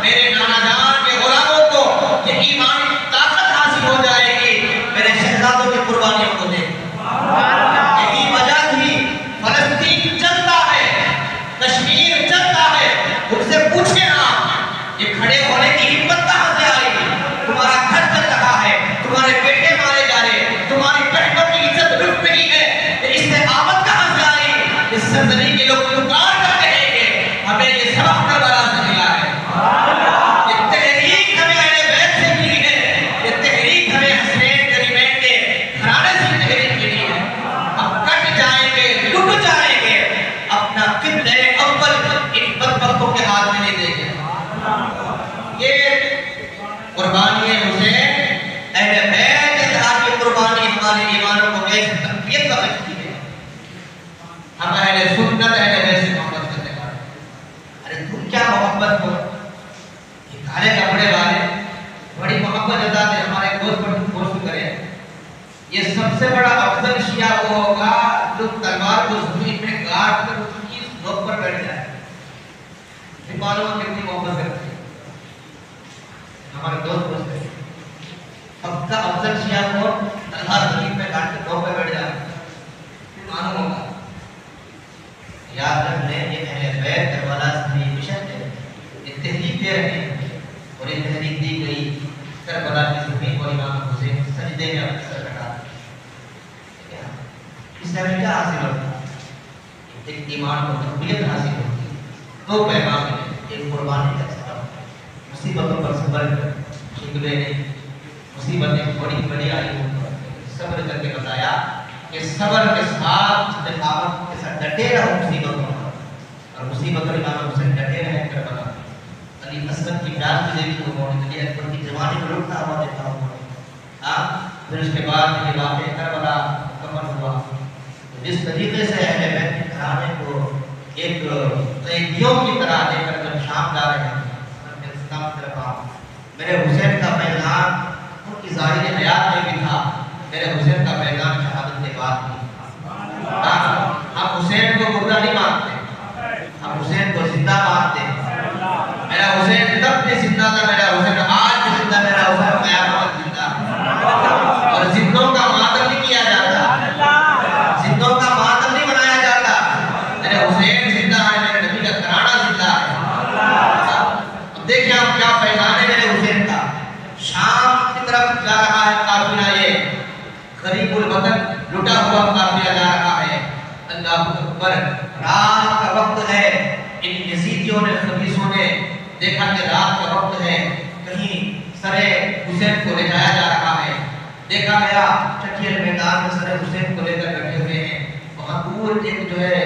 میرے نانا جان کے غلاموں کو یہ ایمانی طاقت حاصل ہو جائے گی میرے شہزادوں کی قربانیوں کو دیکھ۔ یہی وجہ تھی فلسطین چلتا ہے، کشمیر چلتا ہے، ان سے پوچھیں آپ یہ کھڑے ہونے کی ہمت کہاں سے آئی؟ تمہارا گھر چل رہا ہے، تمہارے بیٹے مارے جا رہے، تمہاری بہنوں کی عزت لٹ رہی ہے، اس سے آمد کہاں سے آئی؟ اس سرزمین کے لوگ پکار کرتے ہیں کہ ہمیں یہ سبق کربلا سے ملا ہے، یہ تحریک ہمیں اہل بیت سے ملی ہے، یہ تحریک ہمیں حسین کریمین کے گھرانے سے تحریک ملی ہے۔ ہم کٹ جائیں گے، لٹ جائیں گے، اپنا قبلہ اول ان بدبختوں کے ہاتھ میں نہیں دیں گے۔ یہ قربانی حسین اہل بیت اتحاد کی قربانی ہمارے ایمانوں کو کیسے تقویت کا رکھتی ہے۔ ہم اہل سنت اہل بیت سے محبت کرنے والے، ارے تم کیا محبت ہو، یہ کالے کپڑے والے بڑی محبت جتاتے ہیں ہمارے گوشت پر گوشت کرے۔ یہ سب سے بڑا افضل شیعہ وہ ہوگا جو تلوار کو زمین میں گاڑ کر اس کی نوک پر بیٹھ جائے۔ معلوم ہے کتنی محبت کرتے ہیں ہمارے دوست پوچھتے ہیں اب کا افضل شیعہ کو تلوار زمین میں گاڑ کر نوک پر بیٹھ جائے، معلوم ہوگا۔ یاد رکھ لیں یہ اہل بیت کربلا سے یہ مشن ہے، یہ تحریک دے رہے ہیں، اور یہ تحریک دی گئی کربلا کی زمین کو امام حسین سجدے میں اپنے سر کٹا۔ اس سے ہمیں کیا حاصل ہوتا ہے؟ ایک ایمان کو تقویت حاصل ہوتی ہے۔ دو پیغام ہیں، ایک قربانی کا سبب، مصیبتوں پر صبر کر، شکوے نہیں، مصیبتیں بڑی بڑی آئی ہوں صبر کر کے بتایا کہ صبر کے ساتھ استقامت کے ساتھ ڈٹے رہو مصیبتوں پر، اور مصیبتوں امام حسین ڈٹے رہے کربلا۔ علی اسد کی پیار کی دیکھی انہوں نے، علی اکبر کی جوانی میں لٹتا ہوا دیکھا انہوں نے، پھر اس کے بعد یہ واقعہ کربلا مکمل ہوا۔ جس طریقے سے اہل بیت کے گھرانے کو ایک قیدیوں کی طرح لے کر جب شام جا رہے ہیں، میرے حسین کا پیغام ان کی ظاہر حیات میں بھی تھا، میرے حسین کا پیغام شہادت کے بعد بھی۔ ہم حسین کو مردہ نہیں مانتے، ہم حسین کو زندہ مانتے ہیں۔ میرا حسین تب بھی زندہ تھا، میرا حسین آج بھی زندہ، میرا حسین قیامت زندہ، اور زندوں کا ماتم نہیں کیا جاتا، زندوں کا ماتم نہیں منایا جاتا۔ میرے حسین زندہ ہے، میرے نبی کا گھرانہ زندہ ہے۔ اب دیکھیں آپ کیا پیغام ہے میرے حسین کا۔ شام کی طرف جا رہا ہے قافلہ، یہ غریب الوطن لٹا ہوا قافلہ جا رہا ہے۔ اللہ اکبر، رات کا وقت ہے، ان یزیدیوں نے خبیثوں نے دیکھا کہ رات کا وقت ہے، کہیں سرے حسین کو لے جایا جا رہا ہے۔ دیکھا گیا چٹیل میدان میں سرے حسین کو لے کر بیٹھے ہوئے ہیں، وہاں دور ایک جو ہے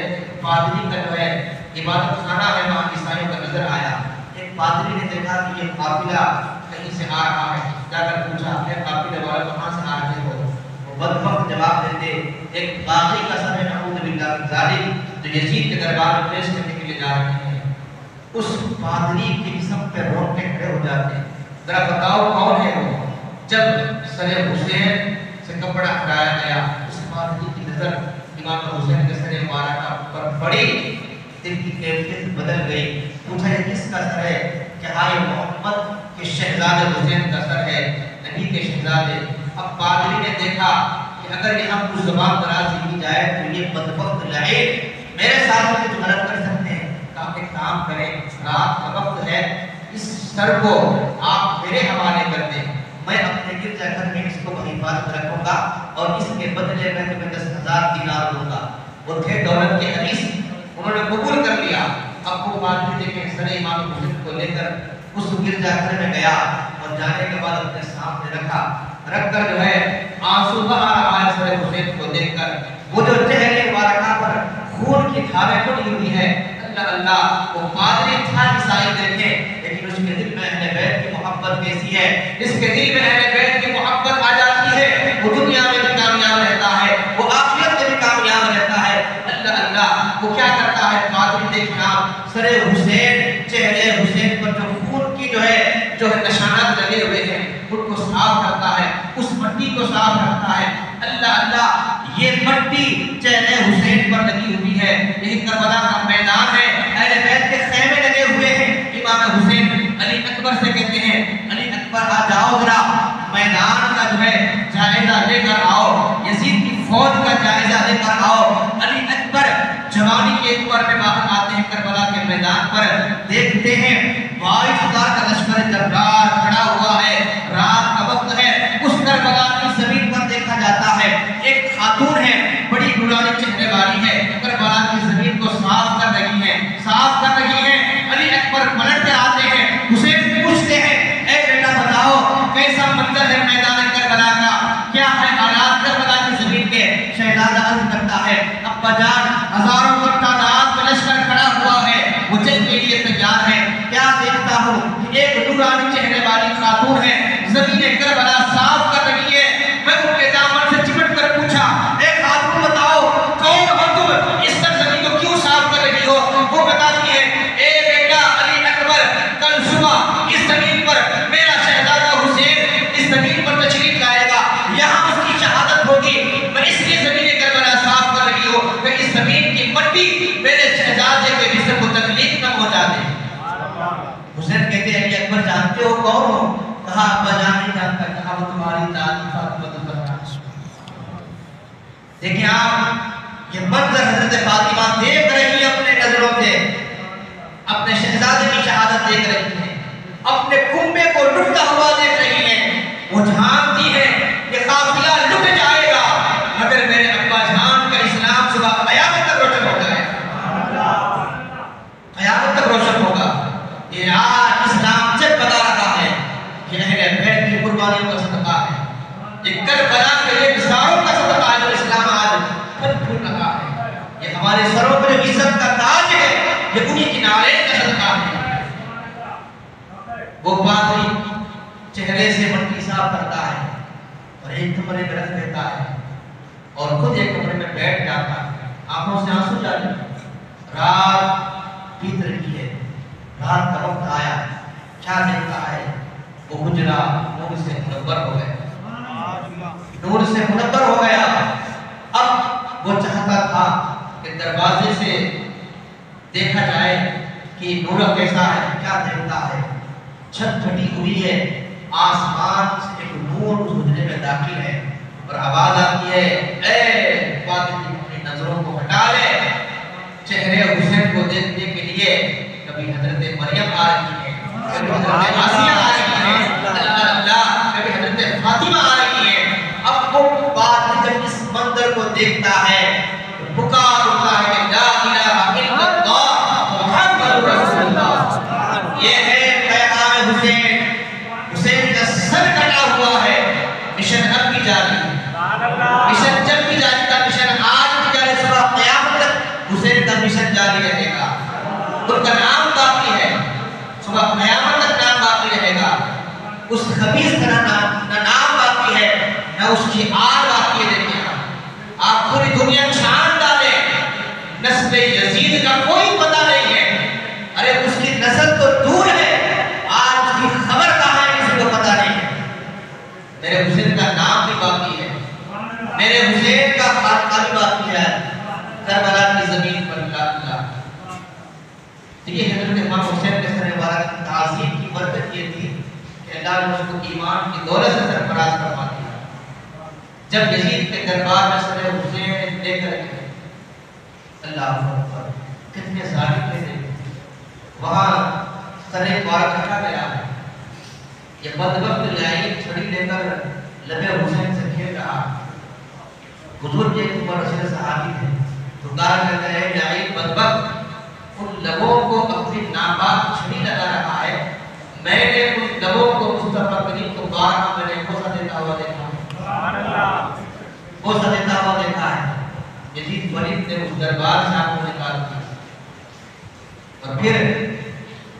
پادری کا جو ہے عبادت خانہ ہے، وہاں عیسائیوں کا نظر آیا۔ ایک پادری نے دیکھا کہ یہ قافلہ کہیں سے آ رہا ہے، جا کر پوچھا اے قافلے والے کہاں سے آ رہے ہو؟ وہ بدبخت جواب دیتے ایک باغی کا سب نعوذ باللہ من ذالک جو یزید کے دربار میں پیش کرنے کے لیے جا رہے ہیں۔ اس پادری کی جسم پہ روک کے کھڑے ہو جاتے ہیں، ذرا بتاؤ کون ہے وہ؟ جب سر حسین سے کپڑا ہٹایا گیا، اس پادری کی نظر امام حسین کے سر مبارکہ پر پڑی، دل کی کیفیت بدل گئی۔ پوچھا یہ کس کا سر ہے؟ کہا یہ محمد کے شہزادے حسین کا سر ہے، نبی کے شہزادے۔ اب پادری نے دیکھا کہ اگر یہاں کچھ زبان درازی کی جائے تو یہ بدبخت لعین میرے ساتھ کچھ غلط کر سکتے ہیں، آپ ایک کام کریں، رات کا وقت ہے، اس سر کو آپ میرے حوالے کر دیں، میں اپنے گرجا گھر میں اس کو حفاظت رکھوں گا اور اس کے بدلے میں تمہیں 10,000 دینار دوں گا۔ وہ تھے دولت کے حریص، انہوں نے قبول کر لیا۔ اب وہ پادری دیکھیں سر امام حسین کو لے کر اس گرجا گھر میں گیا اور جانے کے بعد اپنے سامنے رکھ کر جو ہے آنسو بہا رہا ہے سر حسین کو دیکھ کر، وہ جو چہرے مبارکہ پر خون کی دھاریں پڑی ہوئی ہے۔ اللہ اللہ، وہ پادری تھا عیسائی دیکھیں، لیکن اس کے دل میں اہل بیت کی محبت کیسی ہے، اس کے دل میں اہل بیت کی محبت آ جاتی ہے، وہ دنیا میں بھی کامیاب رہتا ہے، وہ آخرت میں بھی کامیاب رہتا ہے۔ اللہ اللہ، وہ کیا کرتا ہے پادری دیکھنا سر حسین، چہرے حسین پر جو خون کی جو ہے نشانات لگے ہوئے ہیں ان کو صاف کرتا ہے، اس مٹی کو صاف کرتا ہے۔ اللہ اللہ، یہ مٹی چہرے حسین پر لگی ہوئی ہے، یہی کربلا کا میدان ہے، اہل بیت کے خیمے لگے ہوئے ہیں۔ امام حسین علی اکبر سے کہتے ہیں علی اکبر آ جاؤ ذرا میدان کا جو ہے جائزہ لے کر آؤ، یزید کی فوج کا جائزہ لے کر آؤ۔ علی اکبر جوانی کے عمر میں باہر آتے ہیں کربلا کے میدان پر، دیکھتے ہیں 22,000 کا لشکر جبار کھڑا ہوا ہے، رات کا وقت ہے، اس کربلا کی زمین پر دیکھا جاتا ہے ایک خاتون ہے، بڑی نورانی چہرے والی ہے، کربلا کی زمین کو صاف کر رہی ہے، صاف کر رہی ہے۔ علی اکبر پلٹ کر آتے ہیں، حسین پوچھتے ہیں اے بیٹا بتاؤ کیسا منظر ہے میدان کربلا کا، کیا ہے حالات کربلا کی زمین کے؟ شہزادہ عرض کرتا ہے ابا جان ہزاروں کی تعداد میں لشکر کھڑا ہوا ہے، وہ جنگ کے لیے تیار ہے، کیا دیکھتا ہوں کہ ایک نورانی چہرے والی خاتون ہے، زمین کربلا صاف کر رہی ہے۔ میں ان کے دامن سے چمٹ کر پوچھا اے خاتون بتاؤ کون ہو تم، اس سرزمین کو کیوں صاف کر رہی ہو؟ وہ بتاتی ہے اے بیٹا علی اکبر، کل صبح اس زمین پر میرا شہزادہ حسین اس زمین پر تشریف لائے گا، یہاں اس کی شہادت ہوگی، میں اس لیے زمین کربلا صاف کر رہی ہوں کہ اس زمین کی مٹی میرے شہزادے کے جسم کو تکلیف نہ پہنچا دے۔ حسین کہتے ہیں علی اکبر جانتے ہو کون ہو؟ کہا ابا جان نہیں جانتا، کہا وہ تمہاری دادی فاطمہ الزہرا۔ دیکھیں آپ یہ منظر حضرت فاطمہ دیکھ رہی ہے اپنے نظروں سے، اپنے شہزادے کی شہادت دیکھ رہی ہے، اپنے کنبے کو لٹتا ہوا دیکھ رہی ہے، وہ جانتی ہے کہ قافلہ لٹ جائے گا مگر میرے ابا جان کا اسلام صبح قیامت تک روشن ہو جائے گا، قیامت تک روشن ہوگا۔ یہ آج اسلام جب بتا رہا ہے کہ اہل بیت کی قربانیوں کا صدقہ ہے، یہ کربلا کے لیے ہزاروں کا صدقہ ہے جو اسلام آج پھل پھول رہا ہے، یہ ہمارے سروں پر عزت کا تاج ہے، یہ انہی کی نعرین کا صدقہ ہے۔ وہ پادری چہرے سے مٹی صاف کرتا ہے اور ایک کمرے میں رکھ دیتا ہے اور خود ایک کمرے میں بیٹھ جاتا ہے، آنکھوں سے آنسو جاری، رات بیت رہی ہے، رات کا وقت آیا، کیا دیکھتا ہے وہ حجرہ نور سے منور ہو گیا، نور سے منور ہو گیا۔ اب وہ چاہتا تھا کہ دروازے سے دیکھا جائے کہ نور کیسا ہے، کیا دیکھتا ہے چھت پھٹی ہوئی ہے، آسمان سے ایک نور اس حجرے میں داخل ہے اور آواز آتی ہے اے فاطمی اپنی نظروں کو ہٹا لے، چہرے حسین کو دیکھنے کے لیے کبھی حضرت مریم آ رہی ہے، کبھی حضرت آسیہ آ رہی ہے، اللہ اللہ کبھی حضرت فاطمہ آ رہی ہے۔ اب وہ بات جب اس منظر کو دیکھتا ہے پکار اٹھتا ہے کہ لا الہ الا اللہ محمد رسول اللہ، یہ ہے پیغام حسین، حسین کا سر کٹا ہوا ہے، مشن اب بھی جاری، مشن جب بھی جاری تھا، مشن آج بھی جاری، صبح قیامت تک حسین کا مشن جاری رہے گا، ان کا نام باقی ہے، صبح قیامت تک نام باقی رہے گا، اس خبیث کا نام باقی ہے، نہ اس کی آر باقی ہے۔ دیکھیں آپ پوری دنیا چھان ڈالیں، نسل یزید کا کوئی پتہ نہیں ہے، ارے اس کی نسل تو دور ہے، آج اس کی خبر کہاں ہے کسی کو پتہ نہیں ہے۔ میرے حسین کا نام بھی باقی ہے، میرے حسین کا خاتمہ بھی باقی ہے کربلا کی زمین پر۔ اللہ دیکھیے حضرت امام حسین کے سر مبارک کی تعظیم کی برکت یہ تھی کہ اللہ نے اس کو ایمان کی دولت سے سرفراز فرما دیا۔ جب یزید کے دربار میں سر حسین لے کر گئے، اللہ اکبر کتنے ظالم تھے، وہاں سر مبارک رکھا گیا ہے، یہ بدبخت لعین چھڑی لے کر لبے حسین سے کھیل رہا، حضور کے اوپر رسول صحابی تھے، پکار کرتے ہیں لعین بدبخت ان لبوں کو اپنی ناپاک چھڑی لگا رہا ہے، میں نے ان لبوں کو مصطفیٰ کریم کو بارہا میں نے بوسہ دیتا ہوا دیکھا ہے، بوسہ دیتا ہوا دیکھا ہے۔ یزید ولید نے اس دربار سے آپ کو نکال دیا اور پھر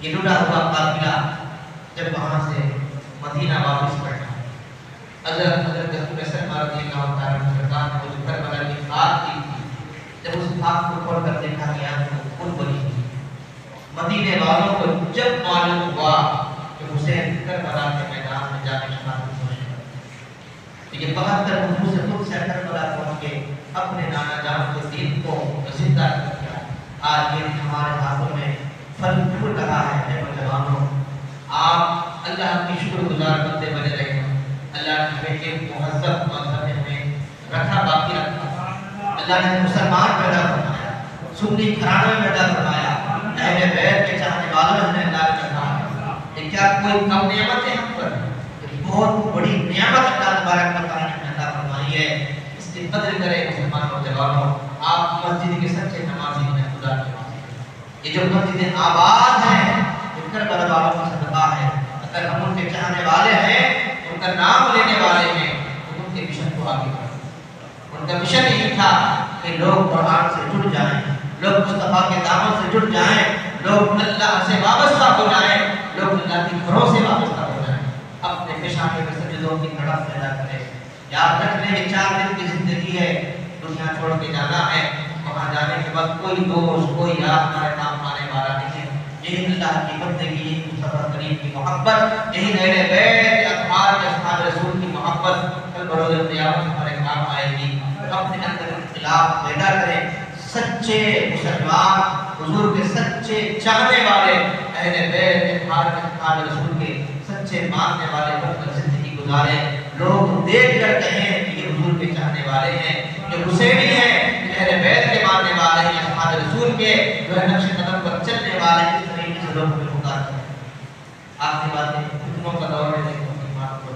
یہ لٹا ہوا قافلہ جب وہاں سے مدینہ واپس پڑھا، حضرت رسول سرکار رضی اللہ تعالیٰ عنہ سرکار نے وہ کربلا کی خاک دی تھی، جب اس خاک کو کھول کر دیکھا گیا تو خون بنی تھی۔ مدینے والوں کو جب معلوم ہوا کہ حسین کربلا کے میدان میں جا کے شہادت ہوئے. تو یہ 72 نفوس خود سے کربلا پہنچ کے اپنے نانا جان کے دین کو زندہ کر دیا. آج یہ ہمارے ہاتھوں میں پھل پھول رہا ہے. نوجوانوں آپ اللہ کی شکر گزار بندے بنے رہے. اللہ نے ہمیں ایک مہذب مذہب میں رکھا، باقی رکھا. اللہ نے مسلمان پیدا فرمایا، سنی گھرانے میں پیدا فرمایا، اہل بیت کے چاہنے والوں نے اللہ نے رکھا. یہ کیا کوئی کم نعمت ہے ہم پر؟ یہ بہت بڑی نعمت اللہ تبارک و تعالی نے عطا فرمائی ہے. اس کی قدر کریں مسلمان نوجوانوں. آپ مسجد کے سچے نمازی ہیں، خدا کے نمازی. یہ جو مسجدیں آباد ہیں یہ کربلا والوں کا صدقہ ہے. اگر ہم ان کے چاہنے والے ہیں، ان کا نام لینے والے ہیں، تو ان کے مشن کو آگے بڑھائیں. ان کا مشن یہی تھا کہ لوگ قرآن سے جڑ جائیں، لوگ مصطفیٰ کے دامن سے جڑ جائیں، لوگ اللہ سے وابستہ ہو جائیں، لوگ اللہ کے گھروں سے وابستہ ہو جائیں. اپنے پیشانے میں سجدوں کی تڑپ پیدا کریں. یاد رکھ لیں کہ 4 دن کی زندگی ہے، دنیا چھوڑ کے جانا ہے. وہاں جانے کے بعد کوئی دوست، کوئی یار ہمارے کام آنے والا نہیں ہے. یہی اللہ کی بندگی، یہی مصطفیٰ کریم کی محبت، یہی اہل بیت اطہار کے اصحاب رسول کی محبت کل بروز قیامت ہمارے کام آئے گی. اپنے اندر اختلاف پیدا کریں. سچے مسلمان، حضور کے سچے چاہنے والے، اہل بیت اطہار کے اصحاب رسول کے سچے ماننے والے بن کر زندگی گزاریں. لوگ دیکھ کر کہیں کہ یہ حضور کے چاہنے والے ہیں، یہ حسینی ہیں، اہل بیت کے ماننے والے ہیں، اصحاب رسول کے جو ہے نقش قدم پر چلنے والے ہیں. اس طریقے سے لوگوں کو پکار کریں. آخری بات ہے، فتنوں کا دور ہے لیکن مسلمان کو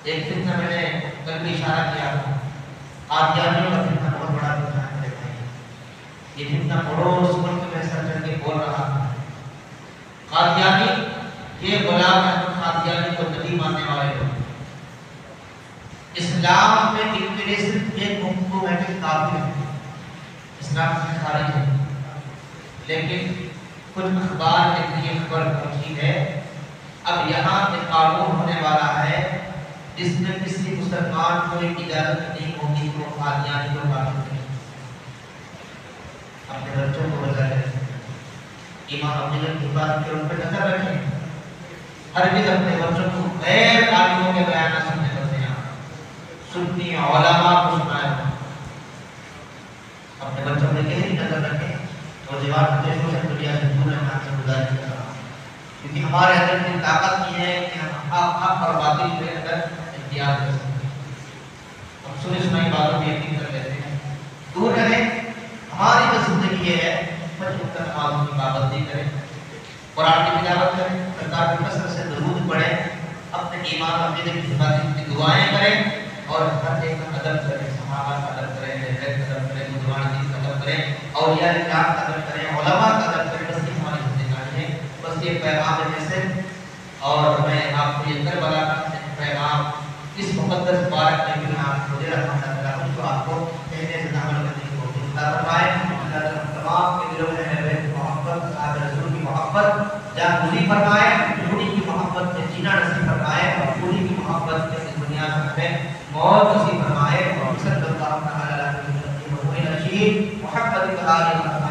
ایک فتنہ میں نے کل بھی اشارہ کیا تھا. قادیانیوں کا فتنہ بہت بڑا فتنہ ہے میرے بھائی. یہ فتنہ پڑوس ملک میں سر چڑھ کے بول رہا تھا. قادیانی یہ غلام احمد قادیانی کو نبی ماننے والے لوگ. اسلام میں ان کے لیے صرف ایک حکم ہے کہ کافر ہے، اسلام سے خارج ہے. لیکن کچھ اخبار کے ذریعے خبر پہنچی ہے اب یہاں ایک قانون ہونے والا ہے جس میں کسی مسلمان کو اجازت نہیں ہوگی کہ وہ قادیانی کو کافر کرے. اپنے بچوں کو بتائیں، ایمان عقیدت کی بات کے ان پہ نظر رکھیں. ہرگز اپنے بچوں کو غیر عالموں کے بیانات سننے پر دیں. سنی علماء کو سنائیں. اپنے بچوں میں گہری نظر رکھیں. نوجوان دیشوں سے دنیا سے دور رہنا سے گزارش کر رہا ہوں کیونکہ ہمارے اندر کی طاقت یہ ہے کہ ہم حق اور باطل کے اندر اختیار کر سکتے ہیں. ہم سنی سنائی باتوں میں یقین کر لیتے ہیں. دور رہیں. ہماری جو زندگی یہ ہے بچوں کا نمازوں کی پابندی کریں، قرآن کی تلاوت کریں، سرکار کی کثرت سے درود پڑھیں، اپنے ایمان اور عقیدے کی حفاظت کی دعائیں کریں اور ہر ایک کا ادب کریں. صحابہ کا ادب کریں، حضرت کا ادب کریں، بزرگان دین کا ادب کریں، اولیاء کرام کا ادب کریں، علماء کا ادب کریں. بس یہ ہماری زندگی ہے. بس یہ پیغام ہے جیسے. اور میں آپ کو یہ کربلا کا پیغام اس مقدس مبارک میں بھی آپ کو دے رہا ہوں تو آپ کو کہنے سے عمل کرنے کی توفیق عطا فرمائے. اللہ تمام کے دلوں میں اہل بیت کی محبت، اصحاب رسول کی محبت جان گزی فرمائے. انہی کی محبت میں جینا نصیب فرمائے اور انہی کی محبت میں اس دنیا میں ہمیں موت نصیب فرمائے. صلی اللہ علیہ وسلم محمد